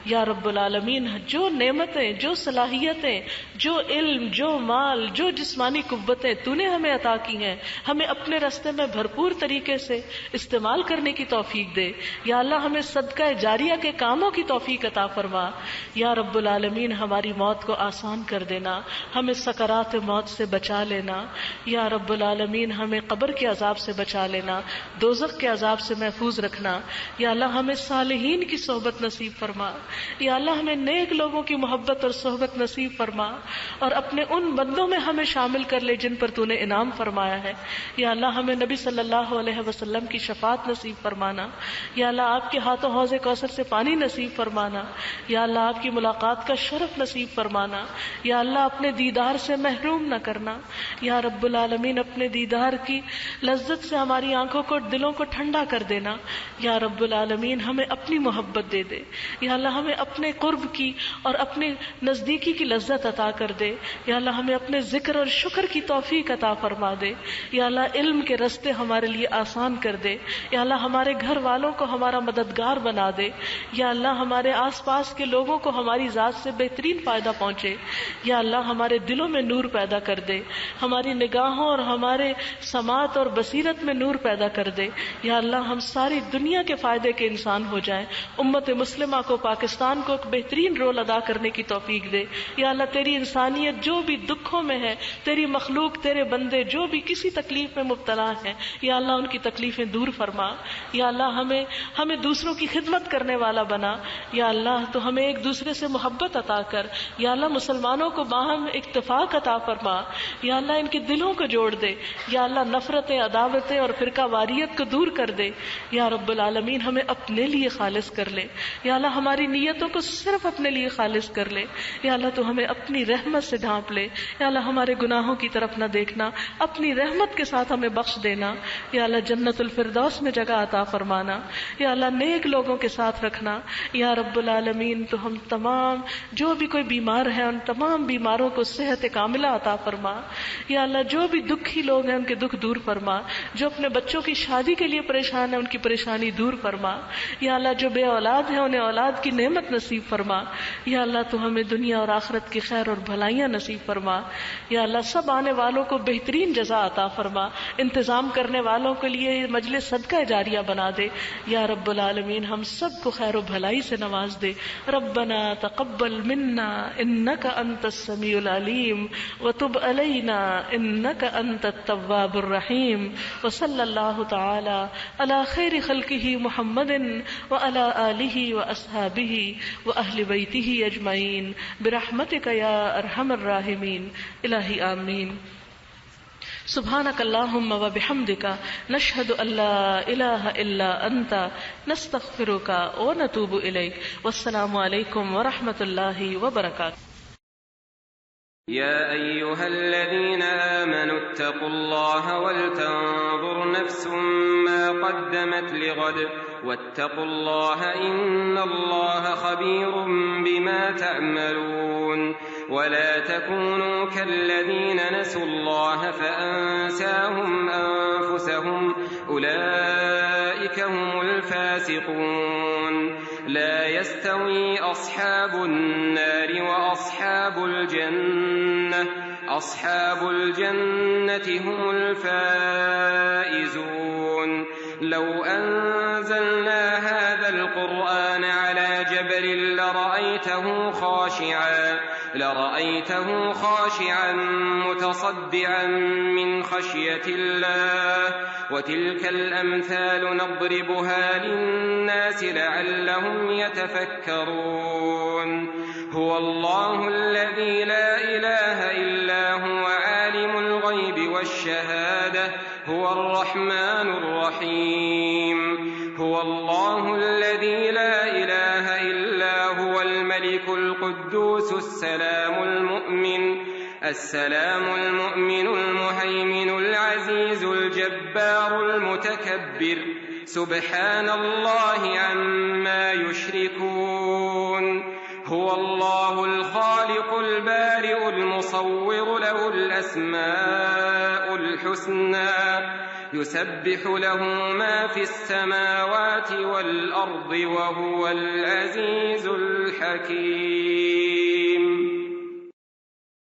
یا رب العالمین جو نعمتیں، جو صلاحیتیں، جو علم، جو مال، جو جسمانی قوتیں تو نے ہمیں عطا کی ہیں ہمیں اپنے راستے میں بھرپور طریقے سے استعمال کرنے کی توفیق دے. یا اللہ ہمیں صدقہ جاریہ کے کاموں کی توفیق عطا فرما. یا رب العالمین ہماری موت کو آسان کر دینا، ہمیں سکرات موت سے بچا لینا. یا رب العالمین ہمیں قبر کے عذاب سے بچا لینا، دوزخ کے عذاب سے محفوظ رکھنا. یا اللہ ہمیں صالحین کی صحبت نصیب فرما. یا اللہ ہمیں نیک لوگوں کی محبت اور صحبت نصیب فرما اور اپنے ان بندوں میں ہمیں شامل کر لے جن پر تو نے انعام فرمایا ہے. یا اللہ ہمیں نبی صلی اللہ علیہ وسلم کی شفاعت نصیب فرمانا. یا اللہ آپ کے ہاتھوں حوض کوثر سے پانی نصیب فرمانا. یا اللہ آپ کی ملاقات کا شرف نصیب فرمانا. یا اللہ اپنے دیدار سے محروم نہ کرنا. یا رب العالمین اپنے دیدار کی لذت سے ہماری آنکھوں کو، دلوں کو ٹھنڈا کر دینا. یا رب العالمین ہمیں اپنی محبت دے دے. یا اللہ ہمیں اپنے قرب کی اور اپنے نزدیکی کی لذت عطا کر دے. یا اللہ ہمیں اپنے ذکر اور شکر کی توفیق عطا فرما دے. یا اللہ علم کے راستے ہمارے لیے آسان کر دے. یا اللہ ہمارے گھر والوں کو ہمارا مددگار بنا دے. یا اللہ ہمارے آس پاس کے لوگوں کو ہماری ذات سے بہترین فائدہ پہنچے. یا اللہ ہمارے دلوں میں نور پیدا کر دے، ہماری نگاہوں اور ہمارے سماعت اور بصیرت میں نور پیدا کر دے. یا اللہ ہم ساری دنیا کے فائدے کے انسان ہو جائیں. امت مسلمہ کو، پاکستان کو ایک بہترین رول ادا کرنے کی توفیق دے. یا اللہ تیری انسانیت جو بھی دکھوں میں ہے، تیری مخلوق، تیرے بندے جو بھی کسی تکلیف میں مبتلا ہیں، یا اللہ ان کی تکلیفیں دور فرما. یا اللہ ہمیں دوسروں کی خدمت کرنے والا بنا. یا اللہ تو ہمیں ایک دوسرے سے محبت عطا کر. یا اللہ مسلمانوں کو باہم اتفاق عطا فرما. یا اللہ ان کے دلوں کو جوڑ دے. یا اللہ نفرتیں، عداوتیں اور فرقہ واریت کو دور کر دے. یا رب العالمین ہمیں اپنے لیے خالص کر لے. یا اللہ ہماری نیتوں کو صرف اپنے لیے خالص کر لے. یا اللہ تو ہمیں اپنی رحمت سے ڈھانپ لے. یا اللہ ہمارے گناہوں کی طرف نہ دیکھنا، اپنی رحمت کے ساتھ ہمیں بخش دینا. یا اللہ جنت الفردوس میں جگہ عطا فرمانا. یا اللہ نیک لوگوں کے ساتھ رکھنا. یا رب العالمین تو ہم تمام جو بھی کوئی بیمار ہے ان تمام بیماروں کو صحت کاملہ عطا فرما. یا اللہ جو بھی دکھی لوگ ہیں ان کے دکھ دور فرما. جو اپنے بچوں کی شادی کے لیے پریشان ہیں ان کی پریشانی دور فرما. یا اللہ جو بے اولاد ہیں انہیں اولاد کی نعمت نصیب فرما. یا اللہ تو ہمیں دنیا اور آخرت کی خیر اور بھلائیاں نصیب فرما. یا اللہ سب آنے والوں کو بہترین جزا عطا فرما. انتظام کرنے والوں کے لیے مجلس صدقہ جاریہ بنا دے. یا رب العالمین ہم سب کو خیر و بھلائی سے نواز دے. ربنا تقبل منا انک انت السمیع العلیم وتب علینا انک انت التواب الرحیم. وصلی اللہ تعالی علی خیر خلقہ محمد وعلی آلہ واصحابہ واہل بیتہ اجمعین برحمتک یا ارحم الراحمین. الہی آمین. سبحانک اللہم وبحمدک نشہد ان لا الہ الا انت نستغفرک ونتوب الیک. والسلام علیکم ورحمۃ اللہ وبرکاتہ. يا أيها الذين آمنوا اتقوا الله ولتنظر نفس ما قدمت لغد واتقوا الله إن الله خبير بما تعملون ولا تكونوا كالذين نسوا الله فأنساهم أنفسهم أولئك هم الفاسقون لا يستوي أصحاب النار وأصحاب الجنة هم الفائزون لو أنزلنا هذا القرآن على جبل لرأيته خاشعا متصدعا من خشية الله وتلك الأمثال نضربها للناس لعلهم يتفكرون هو الله الذي لا إله إلا هو عالم الغيب والشهادة هو الرحمن الرحيم هو الله الذي لا إله إلا هو الملك القدوس السلام المؤمن المهيمن العزيز الجبار المتكبر سبحان الله عما يشركون هو الله الخالق البارئ المصور له الأسماء الحسنى يسبح له ما في السماوات والأرض وهو العزيز الحكيم